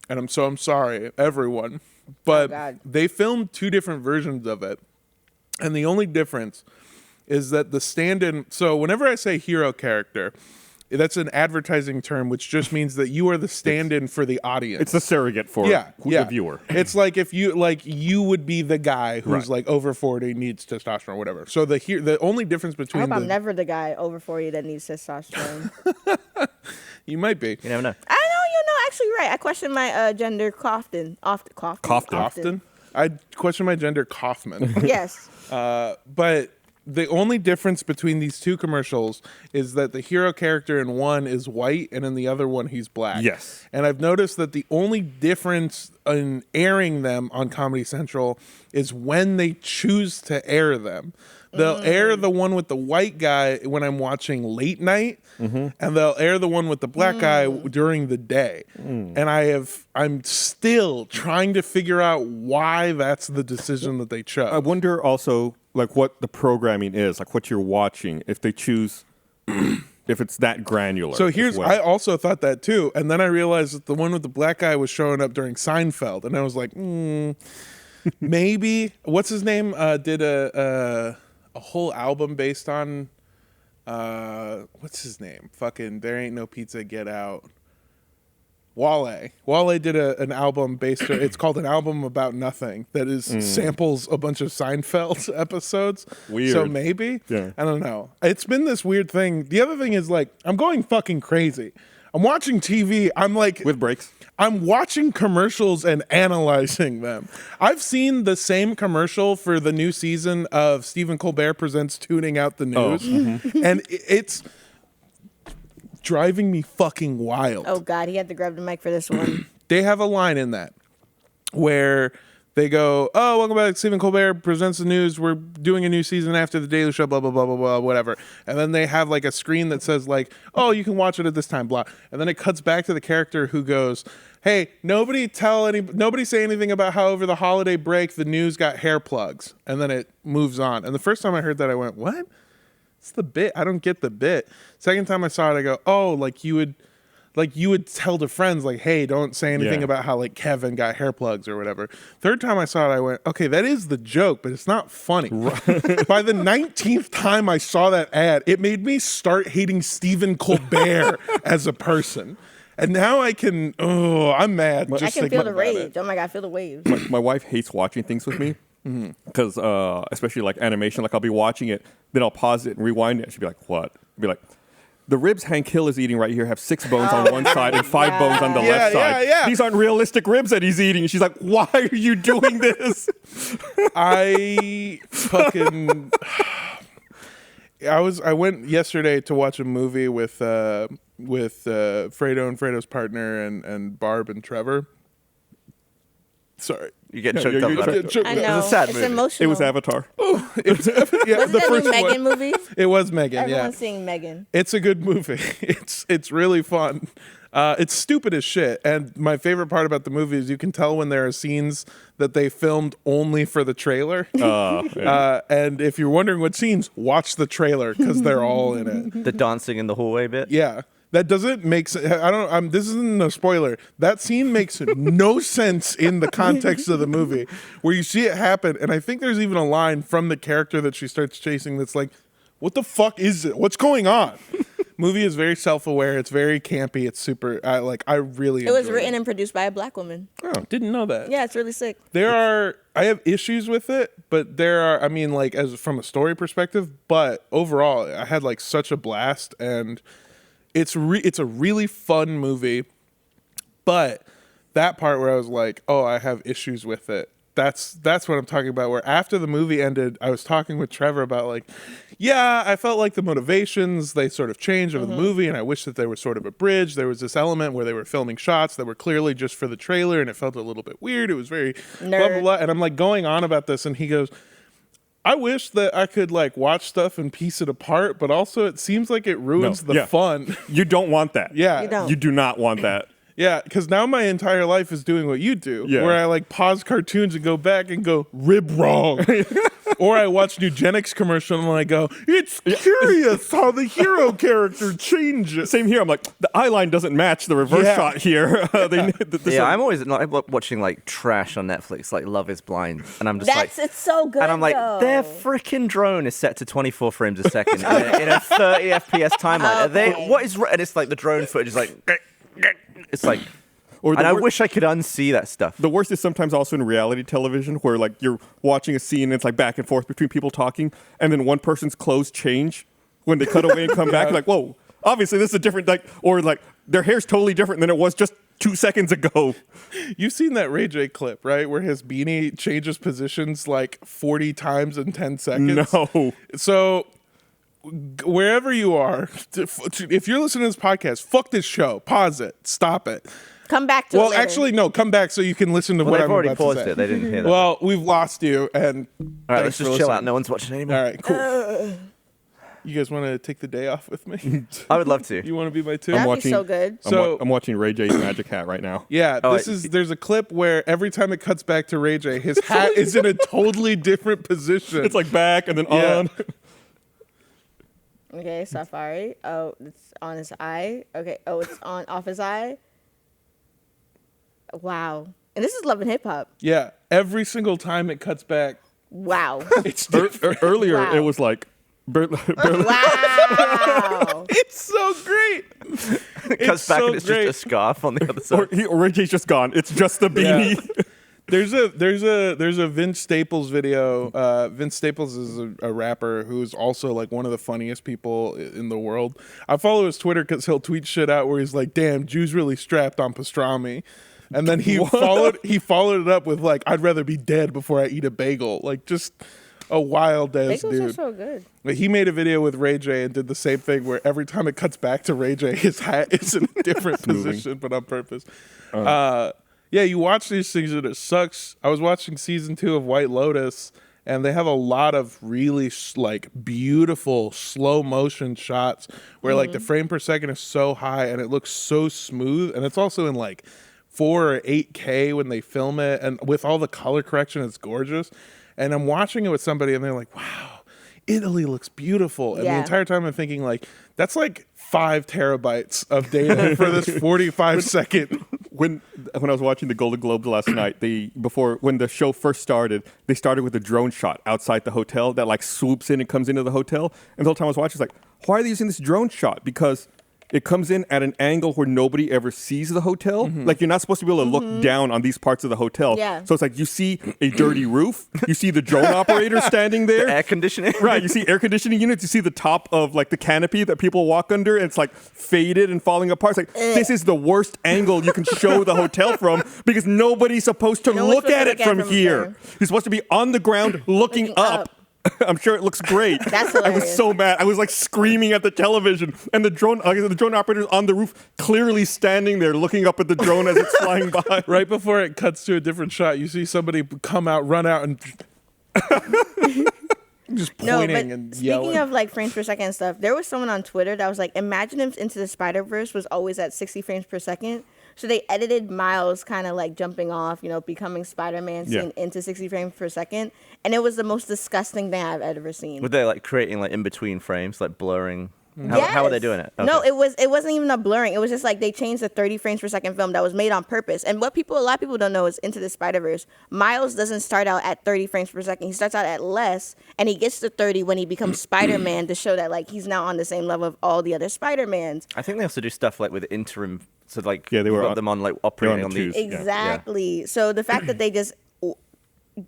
and I'm sorry, everyone, but they filmed 2 different versions of it, and the only difference is that the stand-in. So whenever I say hero character, that's an advertising term, which just means that you are the stand-in for the audience. It's a surrogate for the viewer. It's like if you would be the guy who's like over 40, needs testosterone, or whatever. So the only difference between I hope I'm never the guy over 40 that needs testosterone. You might be. You never know. I know you're actually right. I question my gender often. Often? I question my gender Kaufman. Yes. But the only difference between these 2 commercials is that the hero character in one is white and in the other one he's black. Yes. And I've noticed that the only difference in airing them on Comedy Central is when they choose to air them. They'll air the one with the white guy when I'm watching late night, and they'll air the one with the black guy during the day. And I'm still trying to figure out why that's the decision that they chose. I wonder also like what the programming is, like what you're watching, if they choose, if it's that granular. So I also thought that too, and then I realized that the one with the black guy was showing up during Seinfeld, and I was like, maybe. What's his name? Did a whole album based on what's his name? Fucking There Ain't No Pizza, Get Out. Wale did an album based on, it's called An Album About Nothing, that is samples a bunch of Seinfeld episodes. Weird. So maybe? Yeah. I don't know. It's been this weird thing. The other thing is like, I'm going fucking crazy. I'm watching TV. I'm like... With breaks? I'm watching commercials and analyzing them. I've seen the same commercial for the new season of Stephen Colbert Presents Tuning Out the News. And it's driving me fucking wild. Oh, God. He had to grab the mic for this one. They have a line in that where they go, oh, welcome back. Stephen Colbert Presents the News. We're doing a new season after The Daily Show, blah, blah, blah, blah, blah, whatever. And then they have like a screen that says like, oh, you can watch it at this time, blah. And then it cuts back to the character who goes, hey, nobody say anything about how over the holiday break the news got hair plugs. And then it moves on. And the first time I heard that, I went, what? It's the bit. I don't get the bit. Second time I saw it, I go, oh, like you would tell to friends, like, hey, don't say anything about how like Kevin got hair plugs or whatever. Third time I saw it, I went, okay, that is the joke, but it's not funny. By the 19th time I saw that ad, it made me start hating Stephen Colbert as a person. And now I'm mad. I can feel the rage. Oh my God, I feel the waves. My wife hates watching things with me because especially like animation, like I'll be watching it, then I'll pause it and rewind it. And she'll be like, what? I'll be like, the ribs Hank Hill is eating right here have 6 bones on one side and 5 bones on the left side. Yeah. These aren't realistic ribs that he's eating. And she's like, why are you doing this? I went yesterday to watch a movie with Fredo and Fredo's partner and Barb and Trevor. Sorry. You get choked up. I know. It was a sad it's movie. emotional. It was Avatar. It was, yeah, Wasn't that new Megan movie? It was Megan, Everyone's seeing Megan. It's a good movie. It's really fun. It's stupid as shit. And my favorite part about the movie is you can tell when there are scenes that they filmed only for the trailer. And if you're wondering what scenes, watch the trailer because they're all in it. The dancing in the hallway bit? Yeah. That doesn't make sense. I don't. This isn't a spoiler. That scene makes no sense in the context of the movie, where you see it happen, and I think there's even a line from the character that she starts chasing that's like, "What the fuck is it? What's going on?" Movie is very self-aware. It's very campy. It's super. I really. It was enjoyed written and produced by a black woman. Oh, didn't know that. Yeah, it's really sick. I have issues with it, but I mean, like, as from a story perspective, but overall, I had like such a blast, and it's a really fun movie. But that part where I was like, oh, I have issues with it. That's what I'm talking about. Where after the movie ended, I was talking with Trevor about like, yeah, I felt like the motivations, they sort of changed over the movie, and I wish that there was sort of a bridge. There was this element where they were filming shots that were clearly just for the trailer, and it felt a little bit weird. It was very blah, blah, blah. And I'm like going on about this, and he goes, I wish that I could like watch stuff and piece it apart, but also it seems like it ruins the fun. You don't want that. Yeah. You don't. You do not want that. Yeah, because now my entire life is doing what you do, where I like pause cartoons and go back and go, rib wrong. Or I watch Nugenics commercial and I go, it's curious how the hero character changes. Same here. I'm like, the eye line doesn't match the reverse shot here. I'm always watching like trash on Netflix, like Love Is Blind, and I'm just It's so good. and I'm like, though. their freaking drone is set to 24 frames a second in a 30 FPS timeline. Are they? What is? And it's like the drone footage is like. It's like, I wish I could unsee that stuff. The worst is sometimes also in reality television where like you're watching a scene and it's like back and forth between people talking, and then one person's clothes change when they cut away and come back. Like, whoa, obviously this is a different, like, or like their hair's totally different than it was just 2 seconds ago. You've seen that Ray J clip, right? Where his beanie changes positions like 40 times in 10 seconds. No. So wherever you are, if you're listening to this podcast, fuck this show. Pause it. Stop it. Come back to it. Well, later. actually, no. Come back so you can listen to what they've I'm already about paused to say. it. They didn't hear that. Well, we've lost you, and All right, let's just chill out. No one's watching anymore. All right, cool. You guys want to take the day off with me? I would love to. You want to be my two? That'd be so good. I'm watching Ray J's Magic Hat right now. Yeah, there's a clip where every time it cuts back to Ray J, his hat is in a totally different position. It's like back and then on. Okay, Safari. Oh, it's on his eye. Okay. Oh, it's on off his eye. Wow. And this is Love and Hip Hop. Yeah, every single time it cuts back, Wow. it's different. Earlier, Wow. it was like, Wow. It's so great. Cuts back and it's great. just a scarf on the other side. or Ray J's just gone. It's just the beanie. Yeah. There's a Vince Staples video. Vince Staples is a rapper who's also like one of the funniest people in the world. I follow his Twitter because he'll tweet shit out where he's like, "Damn, Jews really strapped on pastrami," and then he followed it up with like, "I'd rather be dead before I eat a bagel." Like just a wild ass Bagels dude. are so good. Like, he made a video with Ray J and did the same thing where every time it cuts back to Ray J, his hat is in a different position, but on purpose. Yeah, you watch these things and it sucks. I was watching season 2 of White Lotus, and they have a lot of really like beautiful slow motion shots where like the frame per second is so high and it looks so smooth, and it's also in like 4 or 8K when they film it, and with all the color correction, it's gorgeous. And I'm watching it with somebody, and they're like, "Wow, Italy looks beautiful." And the entire time I'm thinking like, that's like 5 terabytes of data for this 45-second. When I was watching the Golden Globes last night, when the show first started, they started with a drone shot outside the hotel that like swoops in and comes into the hotel. And the whole time I was watching, it's like, why are they using this drone shot? Because it comes in at an angle where nobody ever sees the hotel. Like, you're not supposed to be able to look down on these parts of the hotel. Yeah. So it's like you see a dirty roof. You see the drone operator standing there. Air conditioning. Right. You see air conditioning units. You see the top of like the canopy that people walk under, and it's like faded and falling apart. It's like, this is the worst angle you can show the hotel from because nobody's supposed to look at it from here. You're supposed to be on the ground looking up. I'm sure it looks great. That's I was hilarious. so mad. I was like screaming at the television, and the drone operator's on the roof, clearly standing there looking up at the drone as it's flying by. Right before it cuts to a different shot, you see somebody come out, run out, and just pointing and yelling. Speaking of like frames per second and stuff, there was someone on Twitter that was like, imagine if Into the Spider-Verse was always at 60 frames per second. So they edited Miles kind of like jumping off, becoming Spider-Man scene into 60 frames per second. And it was the most disgusting thing I've ever seen. Were they like creating like in between frames, like blurring How are they doing it? No, Okay. it wasn't even a blurring. It was just like they changed the 30 frames per second film that was made on purpose. And what a lot of people don't know is Into the Spider-Verse, Miles doesn't start out at 30 frames per second. He starts out at less, and he gets to 30 when he becomes Spider-Man to show that like he's now on the same level of all the other Spider-Mans. I think they also do stuff like with interim. So like, Yeah, they were got on- them on like they were operating on on the the. twos. Exactly. So the fact that they just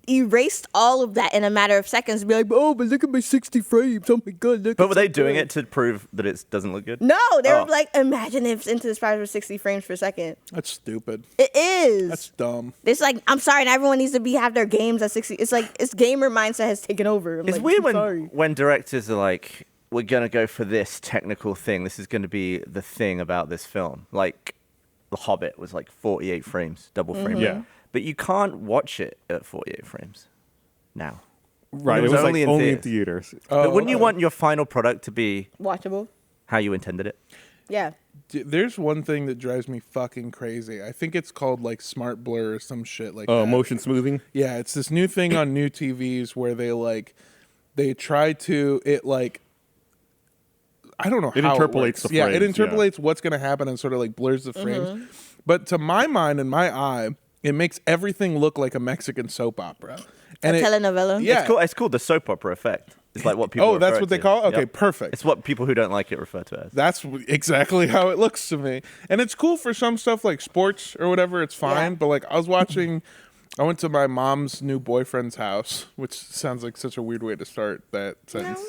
erased all of that in a matter of seconds, be like, oh, but look at my 60 frames. Oh my god, look. But it's were they so doing good." it to prove that it doesn't look good? No, they Oh. were like, imagine if Into the Spider was 60 frames per second. That's stupid. It is. That's dumb. It's like, I'm sorry, and everyone needs to have their games at 60. It's like, it's gamer mindset has taken over. I'm It's like, weird I'm sorry. when directors are like, we're gonna go for this technical thing. This is gonna be the thing about this film. Like, The Hobbit was like 48 frames, double frame. Yeah. But you can't watch it at 48 frames now. Right. It It was was only like in only in theaters. theaters. But wouldn't you want your final product to be Watchable. how you intended it? Yeah. There's one thing that drives me fucking crazy. I think it's called like Smart Blur or some shit like that. Motion smoothing. Yeah, it's this new thing on new TVs where they try to I don't know It how interpolates works. the Yeah, it frames, yeah. interpolates what's going to happen and sort of like blurs the frames. But to my mind and my eye, it makes everything look like a Mexican soap opera. And A telenovela? Yeah. It's called the soap opera effect. It's like what people. Oh, that's refer what they to. call it? Okay, Yep. perfect. It's what people who don't like it refer to as. That's exactly how it looks to me. And it's cool for some stuff like sports or whatever, it's fine. Yeah. But like I went to my mom's new boyfriend's house, which sounds like such a weird way to start that sentence.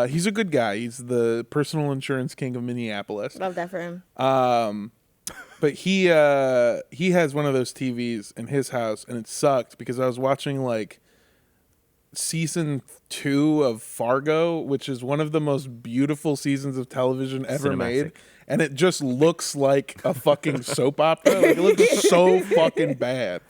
He's a good guy. He's the personal insurance king of Minneapolis. Love that for him. But he has one of those TVs in his house, and it sucked because I was watching like season 2 of Fargo, which is one of the most beautiful seasons of television ever Cinematic. made, and it just looks like a fucking soap opera. Like, it looks so fucking bad.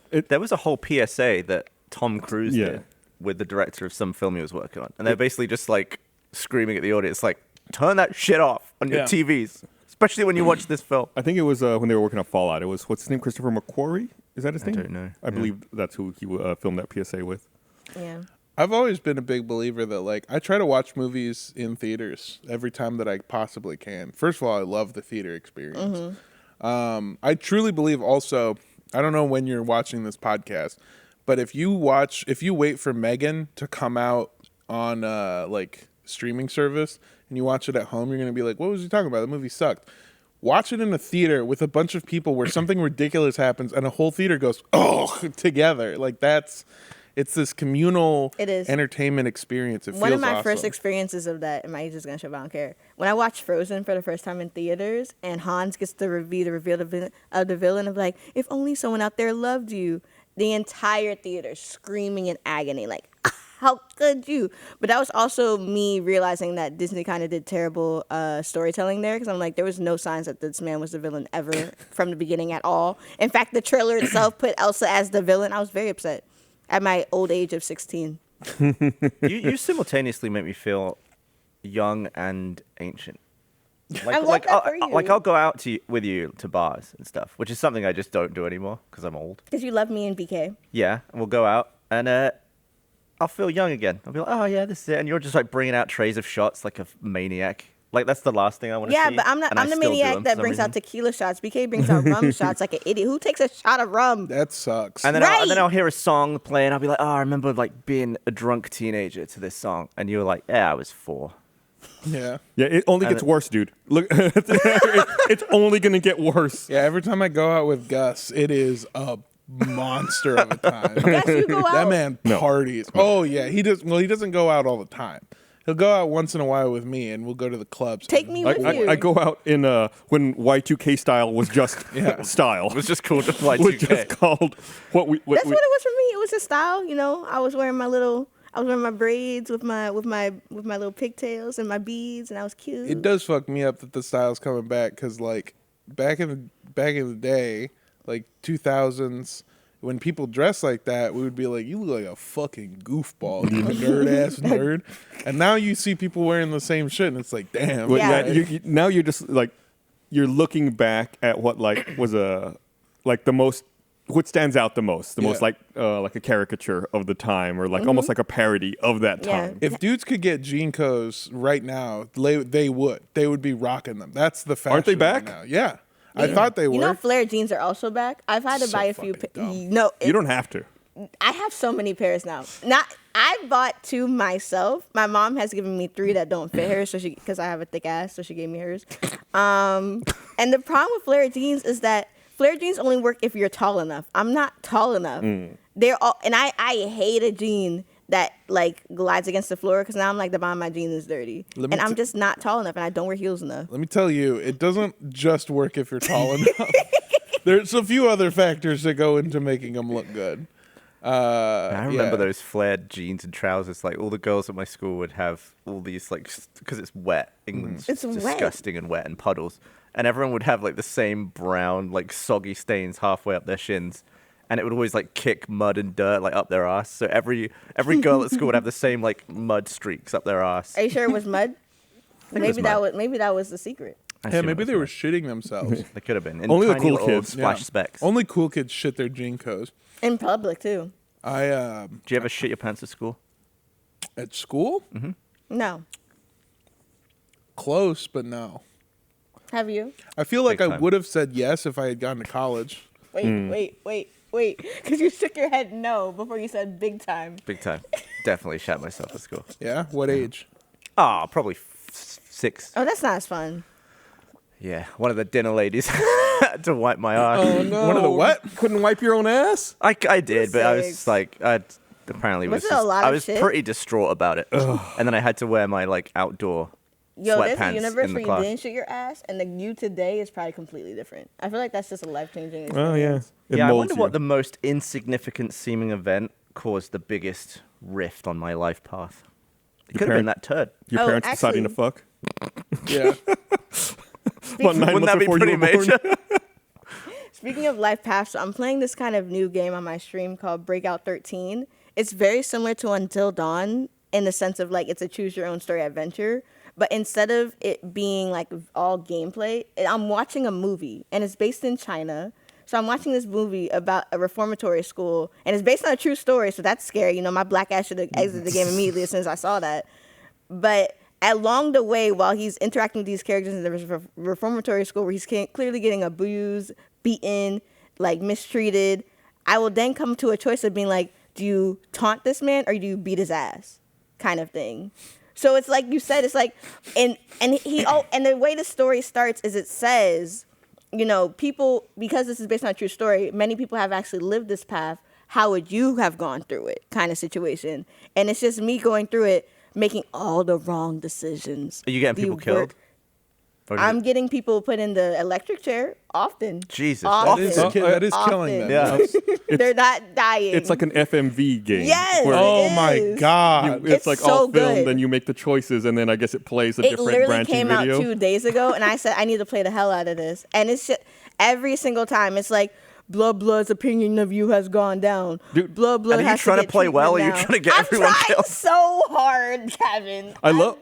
There was a whole PSA that Tom Cruise Yeah. did with the director of some film he was working on, and they're basically just like screaming at the audience, like, "Turn that shit off on your Yeah. TVs, especially when you watch this film." I think it was when they were working on Fallout. It was, what's his name? Christopher McQuarrie? Is that his name? don't know. I believe that's who he filmed that PSA with. Yeah. I've always been a big believer that like I try to watch movies in theaters every time that I possibly can. First of all, I love the theater experience. I truly believe also, I don't know when you're watching this podcast, but if you wait for Megan to come out on like streaming service and you watch it at home, you're going to be like, what was he talking about? The movie sucked. Watch it in a theater with a bunch of people where something ridiculous happens and a whole theater goes, oh, together. Like it's this communal It is. entertainment experience. It One feels of my awesome. first experiences of that, and my age is going to show, but I don't care. When I watched Frozen for the first time in theaters, and Hans gets to reveal the villain of like, if only someone out there loved you. The entire theater screaming in agony, like, how could you? But that was also me realizing that Disney kind of did terrible storytelling there, because I'm like, there was no signs that this man was the villain ever from the beginning at all. In fact, the trailer itself put Elsa as the villain. I was very upset at my old age of 16. you simultaneously make me feel young and ancient. I love that for you. I'll go out with you to bars and stuff, which is something I just don't do anymore because I'm old. Because you love me and BK. Yeah, and we'll go out and I'll feel young again. I'll be like, oh yeah, this is it, and you're just like bringing out trays of shots like a maniac. Like that's the last thing I want to see. Yeah, but I'm not. and I I'm the still do maniac them that for brings some out reason. tequila shots. BK brings out rum shots like an idiot. Who takes a shot of rum? That sucks. And then, Right. and then I'll hear a song play, and I'll be like, oh, I remember like being a drunk teenager to this song, and you were like, yeah, I was 4. yeah. Yeah, it only And gets worse, dude. Look, it's only gonna get worse. Yeah, every time I go out with Gus, it is a monster of a time. Yes, you go That out. man parties. Oh yeah, he does. Well, he doesn't go out all the time. He'll go out once in a while with me, and we'll go to the clubs. Take me with you. I go out in when Y2K style was just style. It was just called to fly was 2K. just called what we. That's what it was for me. It was a style, you know. I was wearing my braids with my little pigtails and my beads, and I was cute. It does fuck me up that the style's coming back because like back in the day, like 2000s, when people dress like that, we would be like, "You look like a fucking goofball, you nerd ass nerd." And now you see people wearing the same shit, and it's like, damn. Well, Yeah. now you're just like you're looking back at what like was like the most what stands out the most Yeah. like a caricature of the time, or like almost like a parody of that Yeah. time. If dudes could get Jean Co's right now, they would be rocking them. That's the fashion. Aren't they right back? now. Yeah. I thought they were. You know, flare jeans are also back. I've had to So buy a few. fucking dumb. No, You don't have to. I have so many pairs now. I bought 2 myself. My mom has given me 3 that don't fit her, so because I have a thick ass, so she gave me hers. And the problem with flare jeans is that flare jeans only work if you're tall enough. I'm not tall enough. They're all, and I hate a jean that like glides against the floor, because now I'm like, the bottom of my jeans is dirty, and I'm just not tall enough, and I don't wear heels enough. Let me tell you, it doesn't just work if you're tall enough. There's a few other factors that go into making them look good. I remember yeah. those flared jeans and trousers. Like all the girls at my school would have all these like because it's wet. England's It's wet. disgusting and wet and puddles, and everyone would have like the same brown like soggy stains halfway up their shins, and it would always like kick mud and dirt like up their ass. So every girl at school would have the same like mud streaks up their ass. Are you sure it was mud? think it was Maybe that was the secret. I Yeah, assume maybe it they was were mud. shitting themselves. They could have been. In Only the tiny cool little kids. Splash Yeah. specks. Only cool kids shit their Jean Co's. In public too. I Do you ever shit your pants at school? at school, No. close, but no. Have you? I feel like Big I time. would have said yes if I had gone to college. Wait. Because you shook your head no before you said big time. Big time. Definitely shat myself at school. Yeah, what age? Ah, probably 6. Oh, that's not as fun. Yeah, one of the dinner ladies had to wipe my ass. no! One of the what? Couldn't wipe your own ass? I did, but I was Six. like, apparently Was was it a just, lot I of was shit? pretty distraught about it, and then I had to wear my like outdoor Yo, there's sweatpants a universe in where the you class. didn't shit your ass, and the you today is probably completely different. I feel like that's just a life-changing experience. Oh yeah. It Yeah, I molds wonder you. what the most insignificant seeming event caused the biggest rift on my life path. It could have been parent- that turd. Your Oh, parents deciding to actually- fuck. Yeah. About 9 Wouldn't months that be before you pretty were born. major? Speaking of life paths, so I'm playing this kind of new game on my stream called Breakout 13. It's very similar to Until Dawn in the sense of like it's a choose your own story adventure, but instead of it being like all gameplay, I'm watching a movie and it's based in China. So I'm watching this movie about a reformatory school, and it's based on a true story, so that's scary. You know, my black ass should have exited the game immediately as soon as I saw that. But along the way, while he's interacting with these characters in the reformatory school, where he's clearly getting abused, beaten, like mistreated, I will then come to a choice of being like, do you taunt this man or do you beat his ass, kind of thing. So it's like you said, it's like, and the way the story starts is it says, you know, people, because this is based on a true story, many people have actually lived this path. How would you have gone through it, kind of situation? And it's just me going through it, making all the wrong decisions. Are you getting people killed? Or is I'm it- getting people put in the electric chair often. Jesus, Often. That is killing Often. them. Yeah. They're not dying. It's like an FMV game. Yes. where Oh It my is. god. it's It's like so all filmed, good. then you make the choices, and then I guess it plays a It different literally branching came video. out 2 days ago, and I said I need to play the hell out of this. And it's just, every single time it's like, blah blah's opinion of you has gone down. Dude, Blah blah. and are you has trying to get play well, or treatment are you now. trying to get everyone I'm trying killed? so hard, Gavin.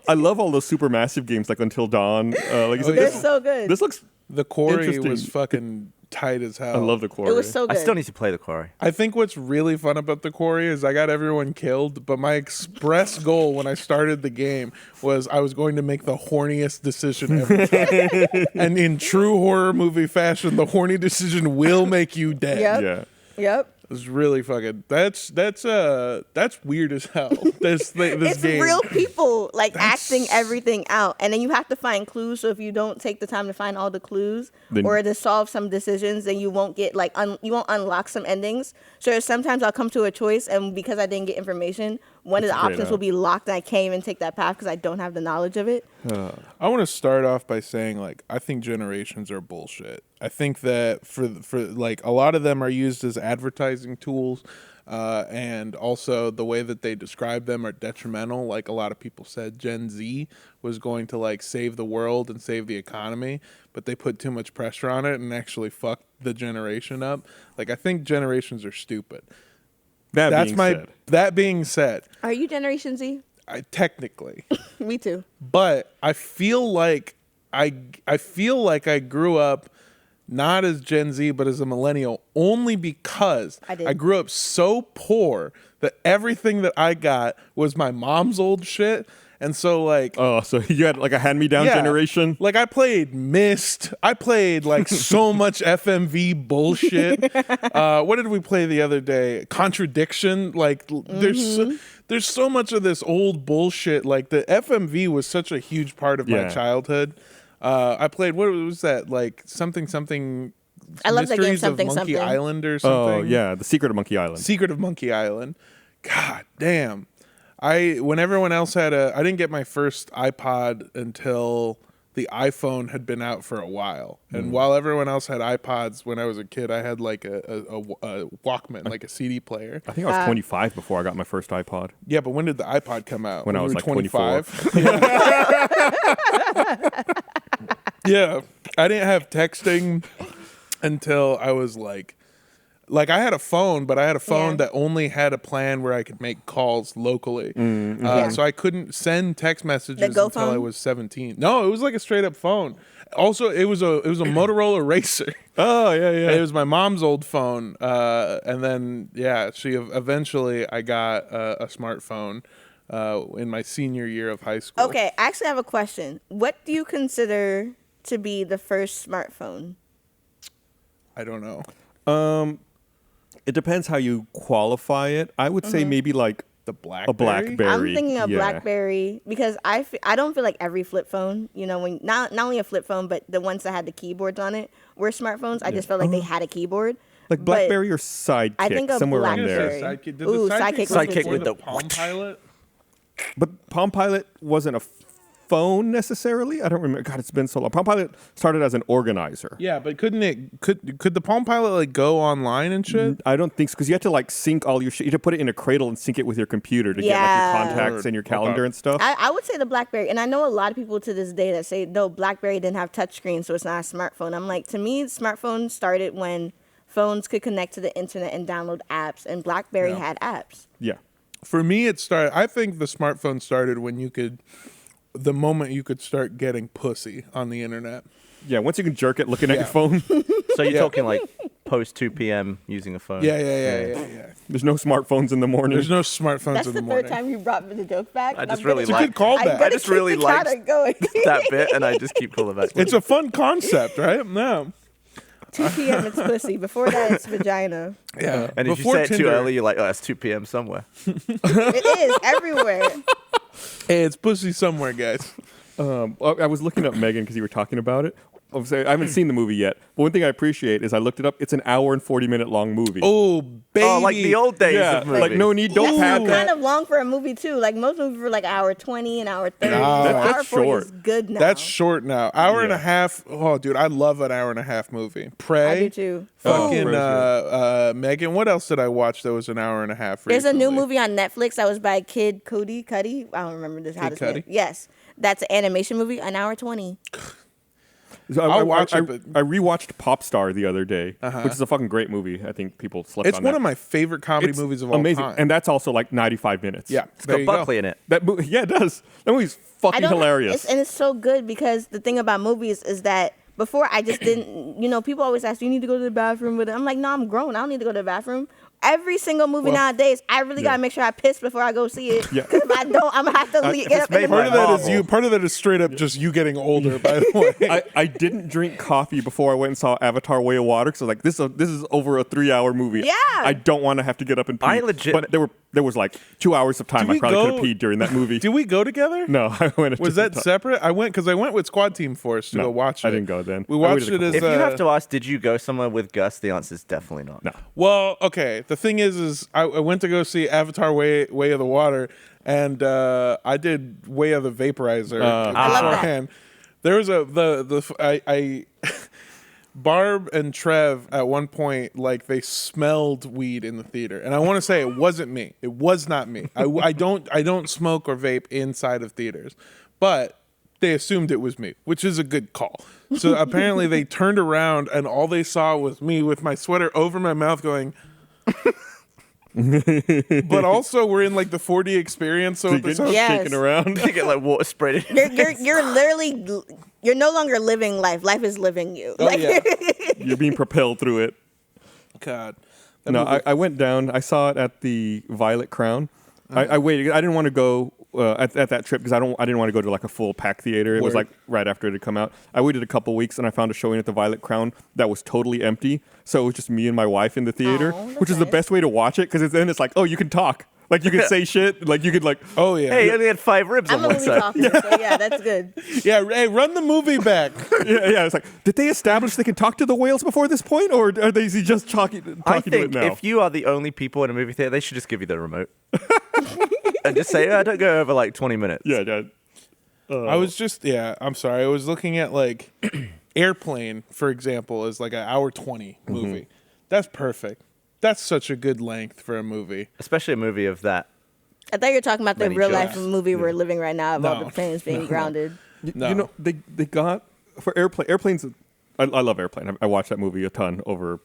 I love all those super massive games like Until Dawn. Like you said, They're this, so good. this looks. The quarry Interesting. was fucking tight as hell. I love the quarry. It was so good. I still need to play the quarry. I think what's really fun about the quarry is I got everyone killed, but my express goal when I started the game was I was going to make the horniest decision ever. And in true horror movie fashion, the horny decision will make you dead. Yep. Yeah. Yep. It's really fucking. That's weird as hell. This It's game. real people like acting everything out, and then you have to find clues. So if you don't take the time to find all the clues Then- or to solve some decisions, then you won't get like you won't unlock some endings. So sometimes I'll come to a choice, and because I didn't get information, one of the Figure it options out. will be locked, and I can't even take that path because I don't have the knowledge of it. I want to start off by saying like I think generations are bullshit. I think that for like a lot of them are used as advertising tools, and also the way that they describe them are detrimental. Like a lot of people said, Gen Z was going to like save the world and save the economy, but they put too much pressure on it and actually fucked the generation up. Like I think generations are stupid. That being said, Are you Generation Z? technically. Me too. But I feel like I grew up not as Gen Z, but as a millennial, only because I did. I grew up so poor that everything that I got was my mom's old shit. And so, like, Oh, so you had like a hand-me-down generation? like, I played Myst. I played like so much FMV bullshit. What did we play the other day? Contradiction. Like, there's so much of this old bullshit. Like, the FMV was such a huge part of my Yeah. childhood. I played, what was that? Like, something. I love that game, Mysteries of something, Monkey something. Island or something. Oh, yeah. The Secret of Monkey Island. Secret of Monkey Island. God damn. When everyone else had I didn't get my first iPod until the iPhone had been out for a while. And while everyone else had iPods when I was a kid, I had like a Walkman, like a CD player. I think I was 25 before I got my first iPod. Yeah, but when did the iPod come out? When I you was were like 24. Yeah. I didn't have texting until I was like I had a phone, but I had a phone that only had a plan where I could make calls locally. So I couldn't send text messages until phone? I was 17. No, it was like a straight up phone. Also, it was a Motorola Racer. Oh, yeah, yeah. It was my mom's old phone, and then eventually I got a smartphone in my senior year of high school. Okay, I actually have a question. What do you consider to be the first smartphone? I don't know. It depends how you qualify it. I would say maybe like The BlackBerry. a BlackBerry. I'm thinking of yeah. BlackBerry because I don't feel like every flip phone, when not only a flip phone, but the ones that had the keyboards on it were smartphones. I just felt like they had a keyboard. Like But BlackBerry or Sidekick, I think of somewhere around BlackBerry. there. Sidekick. Did Ooh, the Sidekick was Sidekick before with the Palm Pilot? But Palm Pilot wasn't a phone necessarily. I don't remember. God, it's been so long. Palm Pilot started as an organizer. Yeah, but could the Palm Pilot like go online and shit? I don't think so, because you had to like sync all your shit. You had to put it in a cradle and sync it with your computer to get like Yeah. your contacts and your calendar Okay. and stuff. I would say the BlackBerry, and I know a lot of people to this day that say no, BlackBerry didn't have touchscreen, so it's not a smartphone. I'm like, to me, smartphones started when phones could connect to the internet and download apps, and BlackBerry had apps. Yeah. For me, it started. I think the smartphone started when the moment you could start getting pussy on the internet. Yeah, once you can jerk it looking at your Yeah. phone, So you're Yeah. talking like post 2 p.m. using a phone. Yeah. there's no smartphones in the morning. There's no smartphones That's in the the thord morning. time you brought the joke back. I and just I'm really gonna like- It's a good callback. I'm gonna I just keep really the liked counter going. that bit, and I just keep calling back. It's a fun concept, right? No. 2 p.m. it's pussy. Before that, it's vagina. Yeah. And if you say it too early, you're like, oh, it's 2 p.m. somewhere. It is everywhere. Hey, it's pussy somewhere, guys. I was looking up Megan because you were talking about it. I haven't seen the movie yet, but one thing I appreciate is I looked it up. It's an hour and 40-minute long movie. Oh, baby. Oh, like the old days yeah, of movies. like no need, don't pad That's that. kind of long for a movie too. Like most movies were like hour 20 and hour 30. Nah. So That's hour 40 is short. good now. That's short now. Hour and a Yeah. half. Oh, dude, I love an hour and a half movie. Prey. I do too. Fucking Prey's Megan. What else did I watch that was an hour and a half? There's a new recently? movie on Netflix that was by Kid Cudi. I don't remember this. How Kid to say it. Cudi? Yes. That's an animation movie, an hour 20. So I'll watch it, but- I rewatched Pop Star the other day, which is a fucking great movie. I think people slept It's on one that. of my favorite comedy It's movies of all amazing. time. And that's also like 95 minutes. yeah, It's there got you go. Buckley in it. That movie, yeah, it does. That movie's fucking hilarious. And it's so good because the thing about movies is that before I just didn't, people always ask, you need to go to the bathroom with it. I'm like, no, I'm grown. I don't need to go to the bathroom. Every single movie nowadays, I really got to make sure I piss before I go see it. Yeah. Because if I don't, I'm going to have to get up in the made by Part of that is Marvel. you. Part of that is straight up just you getting older. By the way, I didn't drink coffee before I went and saw Avatar: Way of Water. So like this is over a 3-hour movie. Yeah. I don't want to have to get up and pee. I legit- But there was like 2 hours of time Did I we probably could go- have peed during that movie. did we go together? No, I went. Was that separate? I went with Squad Team Force to No, go watch it. I didn't go then. We I watched waited a it as couple If you have to ask, did you go somewhere with Gus? The answer is definitely not. No. Well, okay. The thing is I went to go see Avatar: Way of the Water, and I did Way of the Vaporizer love that. beforehand. There was I Barb and Trev at one point, like, they smelled weed in the theater, and I want to say it wasn't me. It was not me. I don't smoke or vape inside of theaters, but they assumed it was me, which is a good call. So apparently they turned around and all they saw was me with my sweater over my mouth going. But also we're in like the 4D experience, so So you get Yes. shaking around. You get like water sprayed in. You're literally You're no longer living life. Life is living you. Oh, yeah. You're being propelled through it. God. That No, movie- I went down. I saw it at the Violet Crown. I waited. I didn't want to go at that trip because I didn't want to go to like a full pack theater. It was Word. like right after it had come out. I waited a couple weeks and I found a showing at the Violet Crown that was totally empty. So it was just me and my wife in the theater, Oh, that's which is the nice. best way to watch it because then it's like, oh, you can talk. Like you can say shit. Like you could like. Oh, yeah. Hey, you only had 5 ribs I'm on a one movie side. talker, so yeah, that's good. Yeah, hey, run the movie back. Yeah. It's like, did they establish they can talk to the whales before this point, or are they just talking I to it think now? if you are the only people in a movie theater, they should just give you the remote and just say, "Oh, don't go over like 20 minutes." yeah. I was just, I'm sorry. I was looking at like Airplane, for example, is like an hour 20 movie. That's perfect. That's such a good length for a movie. Especially a movie of that. I thought you were talking about the Many real life jokes. movie we're living right now about No. the planes being grounded. No. You know, they got for airplanes. I love Airplane. I watched that movie a ton over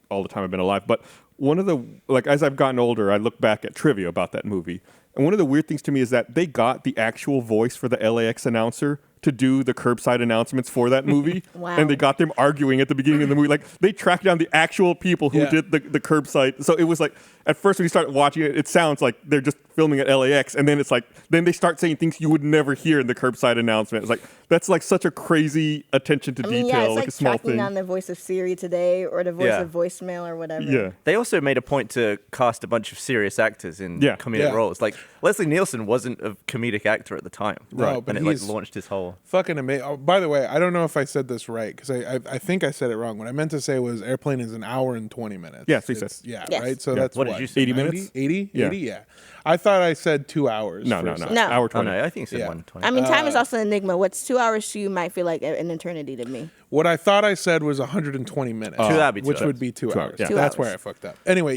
all the time I've been alive. But one of the as I've gotten older, I look back at trivia about that movie, and one of the weird things to me is that they got the actual voice for the LAX announcer to do the curbside announcements for that movie. Wow. And they got them arguing at the beginning of the movie. Like they tracked down the actual people who Yeah. did the curbside. So it was like at first when you start watching it, it sounds like they're just filming at LAX, and then it's like then they start saying things you would never hear in the curbside announcement. It's like that's like such a crazy attention to I mean, detail, yeah, it's like like a small tracking thing. down the voice of Siri today or the voice Yeah. of voicemail or whatever. Yeah. They also made a point to cast a bunch of serious actors in Yeah. comedic Yeah. roles. Like Leslie Nielsen wasn't a comedic actor at the time, No, but and it like he's- launched his whole. Fucking amazing. Oh, by the way, I don't know if I said this right because I think I said it wrong. What I meant to say was Airplane is an hour and 20 minutes. Yeah, so you It's- said. Yeah, Yes. right? So Yeah. that's What did what? you say? 80 90? minutes? 80? Yeah. 80? Yeah. I thought I said 2 hours. No, for no, a no. second. No. Hour Oh 20. no, I think it's in Yeah. 120. I mean, time is also an enigma. What's 2 hours to you might feel like an eternity to me. What I thought I said was 120 minutes. That'd be 2 which hours. would be 2 2 hours. hours, yeah. 2 That's hours. where I fucked up. Anyway,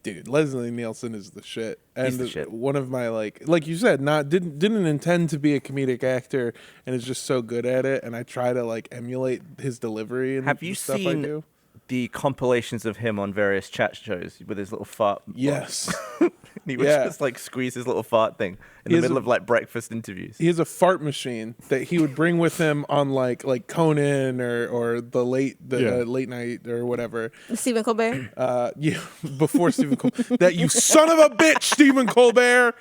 dude, Leslie Nielsen is the shit. And He's the shit. one of my like you said, didn't intend to be a comedic actor and is just so good at it, and I try to like emulate his delivery and Have you the stuff I seen do. the compilations of him on various chat shows with his little fart? Yes. He would Yeah. just like squeeze his little fart thing in He the has middle a- of like breakfast interviews. He has a fart machine that he would bring with him on like Conan or the late night or whatever. Stephen Colbert. Yeah, before Stephen Colbert. That you son of a bitch, Stephen Colbert.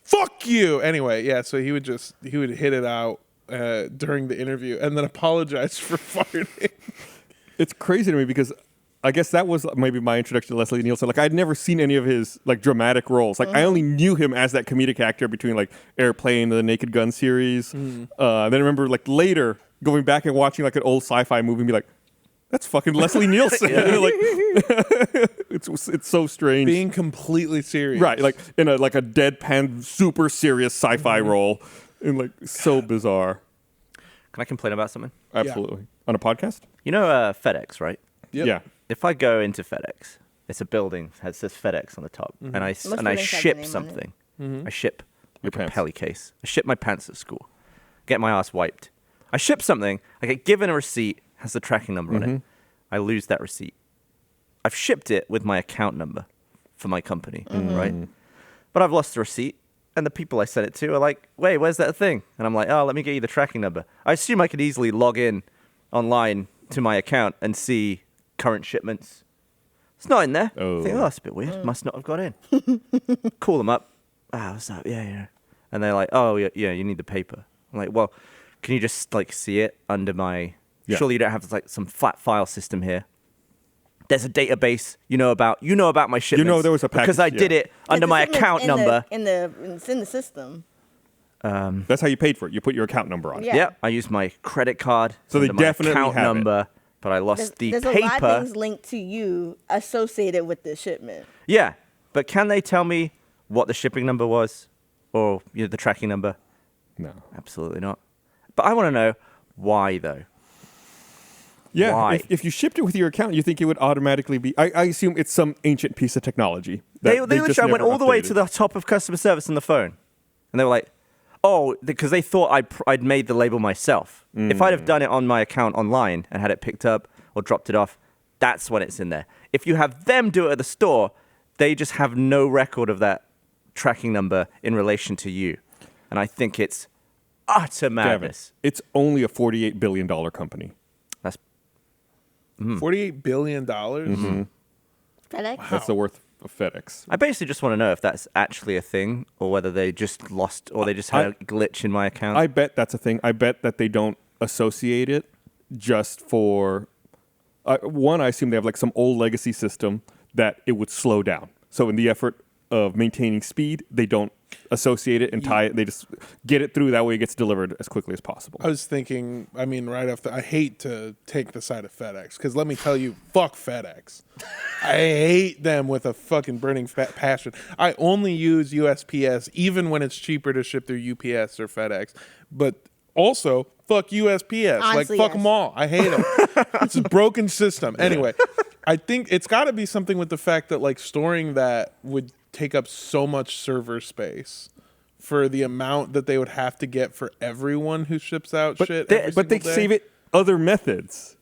Fuck you. Anyway, yeah. So he would hit it out during the interview and then apologize for farting. It's crazy to me because I guess that was maybe my introduction to Leslie Nielsen. Like I'd never seen any of his like dramatic roles. Like I only knew him as that comedic actor between like Airplane, the Naked Gun series. Then I remember like later going back and watching like an old sci-fi movie and be like, that's fucking Leslie Nielsen. Like it's so strange. Being completely serious. Right, like in a deadpan, super serious sci-fi role, and like so bizarre. Can I complain about something? Absolutely, on a podcast. You know FedEx, right? Yep. Yeah, If I go into FedEx, it's a building that says FedEx on the top, and I Most and I buildings have the ship name on it. something. I ship Your like a pants. pelly case. I ship my pants at school. Get my ass wiped. I ship something. I get given a receipt. Has the tracking number on it. I lose that receipt. I've shipped it with my account number for my company, right? But I've lost the receipt, and the people I sent it to are like, "Wait, where's that thing?" And I'm like, "Oh, let me get you the tracking number." I assume I could easily log in online to my account and see current shipments. It's not in there. I think, Oh. oh, that's a bit weird. Must not have got in. Call them up. Ah, what's up? Yeah. And they're like, "Oh, yeah, you need the paper." I'm like, "Well, can you just like see it under my? Yeah. Surely you don't have like some flat file system here. There's a database. You know about my shipments. there was a because I package, did yeah. it under It's my in the- account in the- number. It's in the system. that's how you paid for it. You put your account number on it. Yeah. Yeah, I used my credit card. So they under my definitely account have it. number, but I lost There's the a lot paper. of things linked to you associated with the shipment. Yeah, but can they tell me what the shipping number was, or the tracking number? No. Absolutely not. But I want to know why though. Yeah, Why? if you shipped it with your account, you think it would automatically be. I assume it's some ancient piece of technology. They that literally just went never all the way updated. to the top of customer service on the phone, and they were like, "Oh," because they thought I'd made the label myself. If I'd have done it on my account online and had it picked up or dropped it off, that's when it's in there. If you have them do it at the store, they just have no record of that tracking number in relation to you, and I think it's utter Gavin, madness. it's only a $48 billion company. That's $48 billion. FedEx. That's the worth of FedEx. I basically just want to know if that's actually a thing or whether they just lost or they just had a glitch in my account. I bet that's a thing. I bet that they don't associate it just for one. I assume they have like some old legacy system that it would slow down. So in the effort of maintaining speed, they don't associate it and tie it. They just get it through. That way it gets delivered as quickly as possible. I was thinking, I mean, right off I hate to take the side of FedEx because let me tell you, fuck FedEx. I hate them with a fucking burning passion. I only use USPS even when it's cheaper to ship through UPS or FedEx. But also, fuck USPS. Honestly, fuck yes. them all. I hate them. It's a broken system. Anyway, I think it's got to be something with the fact that like storing that would take up so much server space for the amount that they would have to get for everyone who ships out shit. But they save it other methods.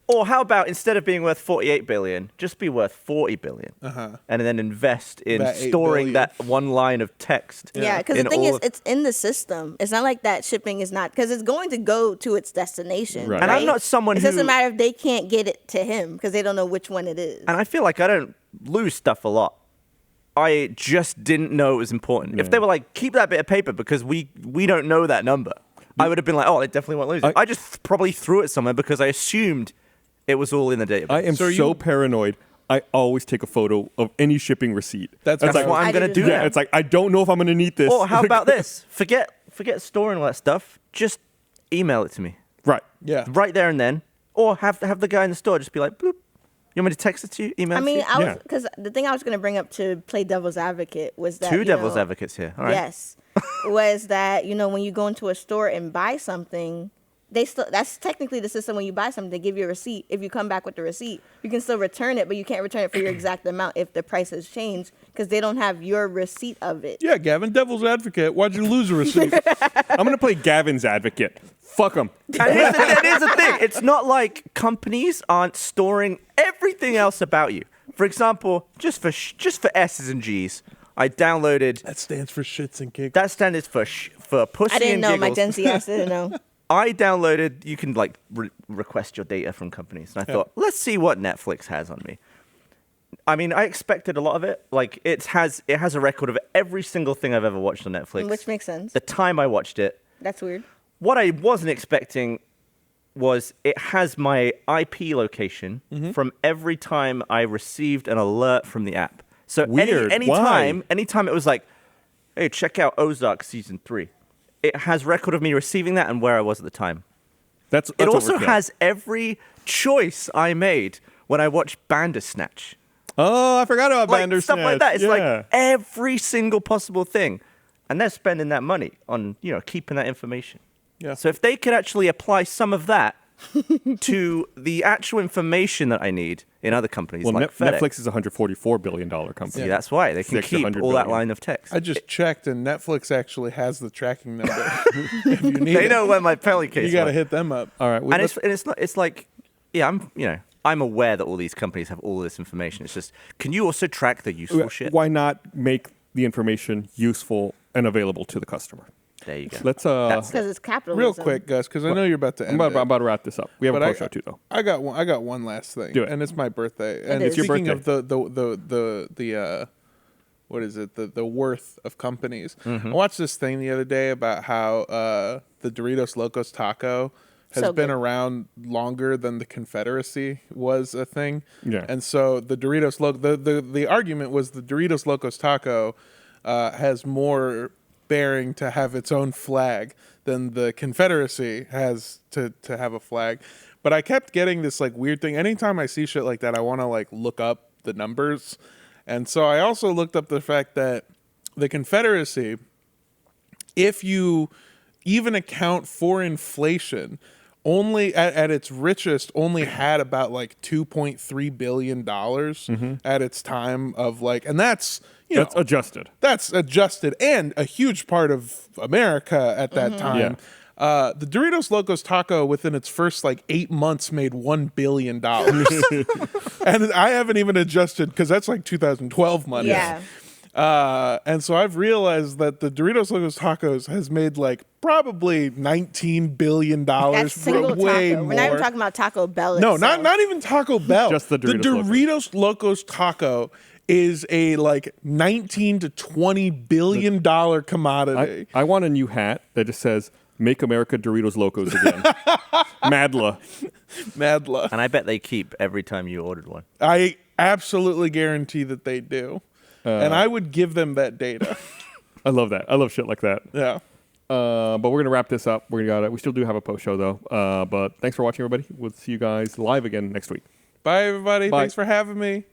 Or how about instead of being worth 48 billion, just be worth 40 billion, and then invest in That 8 storing billion. that one line of text. Yeah, because the thing is, it's in the system. It's not like that shipping is not, because it's going to go to its destination. Right. And I'm not someone It's who. just a matter of they can't get it to him because they don't know which one it is. And I feel like I don't lose stuff a lot. I just didn't know it was important. If they were like, keep that bit of paper because we don't know that number, I would have been like, oh, they definitely won't lose it. I just probably threw it somewhere because I assumed it was all in the database. I am so paranoid. I always take a photo of any shipping receipt. That's That's like, what I'm I going to didn't do know. now. It's like I don't know if I'm going to need this. Or how about this? Forget storing all that stuff. Just email it to me Right. yeah. right there and then. Or have the guy in the store just be like, bloop. You want me to text it to you? Email I it mean, to you? Yeah. because the thing I was going to bring up to play devil's advocate was that Two you devil's know, advocates here. All right. Yes, was that when you go into a store and buy something, that's technically the system. When you buy something, they give you a receipt. If you come back with the receipt, you can still return it, but you can't return it for your exact amount if the price has changed because they don't have your receipt of it. Yeah, Gavin, devil's advocate. Why'd you lose a receipt? I'm going to play Gavin's advocate. Fuck him. And here's the thing. It's not like companies aren't storing everything else about you. For example, just for S's and G's, I downloaded. That stands for shits and giggles. That standard is for pussy I didn't and know. giggles. My Gen Z ass didn't know. I downloaded. You can like request your data from companies, and I thought, let's see what Netflix has on me. I mean, I expected a lot of it. Like it has a record of every single thing I've ever watched on Netflix. Which makes sense. The time I watched it. That's weird. What I wasn't expecting was it has my IP location from every time I received an alert from the app. So Weird. anytime Why? it was like, hey, check out Ozark season 3. It has record of me receiving that and where I was at the time. That's It also overkill. has every choice I made when I watched Bandersnatch. Oh, I forgot about Like Bandersnatch. stuff like that. It's Yeah. like every single possible thing. And they're spending that money on, keeping that information. Yeah. So if they could actually apply some of that to the actual information that I need in other companies Well, like FedEx. Netflix is a $144 billion company. See, that's why they can Six to keep 100 all that billion. line of text. I just checked, and Netflix actually has the tracking number. If you need They it, know where my penalty case you got to went. hit them up. All right. And it's like, yeah, I'm aware that all these companies have all this information. It's just, can you also track the useful shit? Why not make the information useful and available to the customer? There you go. Let's That's Because it's capitalism. Real quick, Gus, because I know you're about to end I'm about it. to wrap this up. We have But a post show too, though. I got one last thing. Do it. And it's my birthday. And is. It's your speaking birthday. of the what is it? The worth of companies. Mm-hmm. I watched this thing the other day about how the Doritos Locos Taco has So been good. around longer than the Confederacy was a thing. Yeah. And so the Doritos the argument was the Doritos Locos Taco has more bearing to have its own flag than the Confederacy has to have a flag. But I kept getting this like weird thing. Anytime I see shit like that, I want to like look up the numbers. And so I also looked up the fact that the Confederacy, if you even account for inflation, only at its richest only had about like $2.3 billion at its time of like, and that's, That's adjusted. that's adjusted and a huge part of America at that time. The Doritos Locos Taco within its first like 8 months made $1 billion. And I haven't even adjusted because that's like 2012 money. Yeah. And so I've realized that the Doritos Locos Tacos has made like probably $19 billion. That's single way taco. more. We're not even talking about Taco Bell. No, itself. not even Taco Bell. Just the Doritos Locos. Doritos Locos Taco is a like 19 to 20 billion dollar commodity. I want a new hat that just says "Make America Doritos Locos Again." Madla. Madla. And I bet they keep every time you ordered one. I absolutely guarantee that they do. And I would give them that data. I love that. I love shit like that. Yeah. But we're gonna wrap this up. We still do have a post show though. But thanks for watching, everybody. We'll see you guys live again next week. Bye, everybody. Bye. Thanks for having me.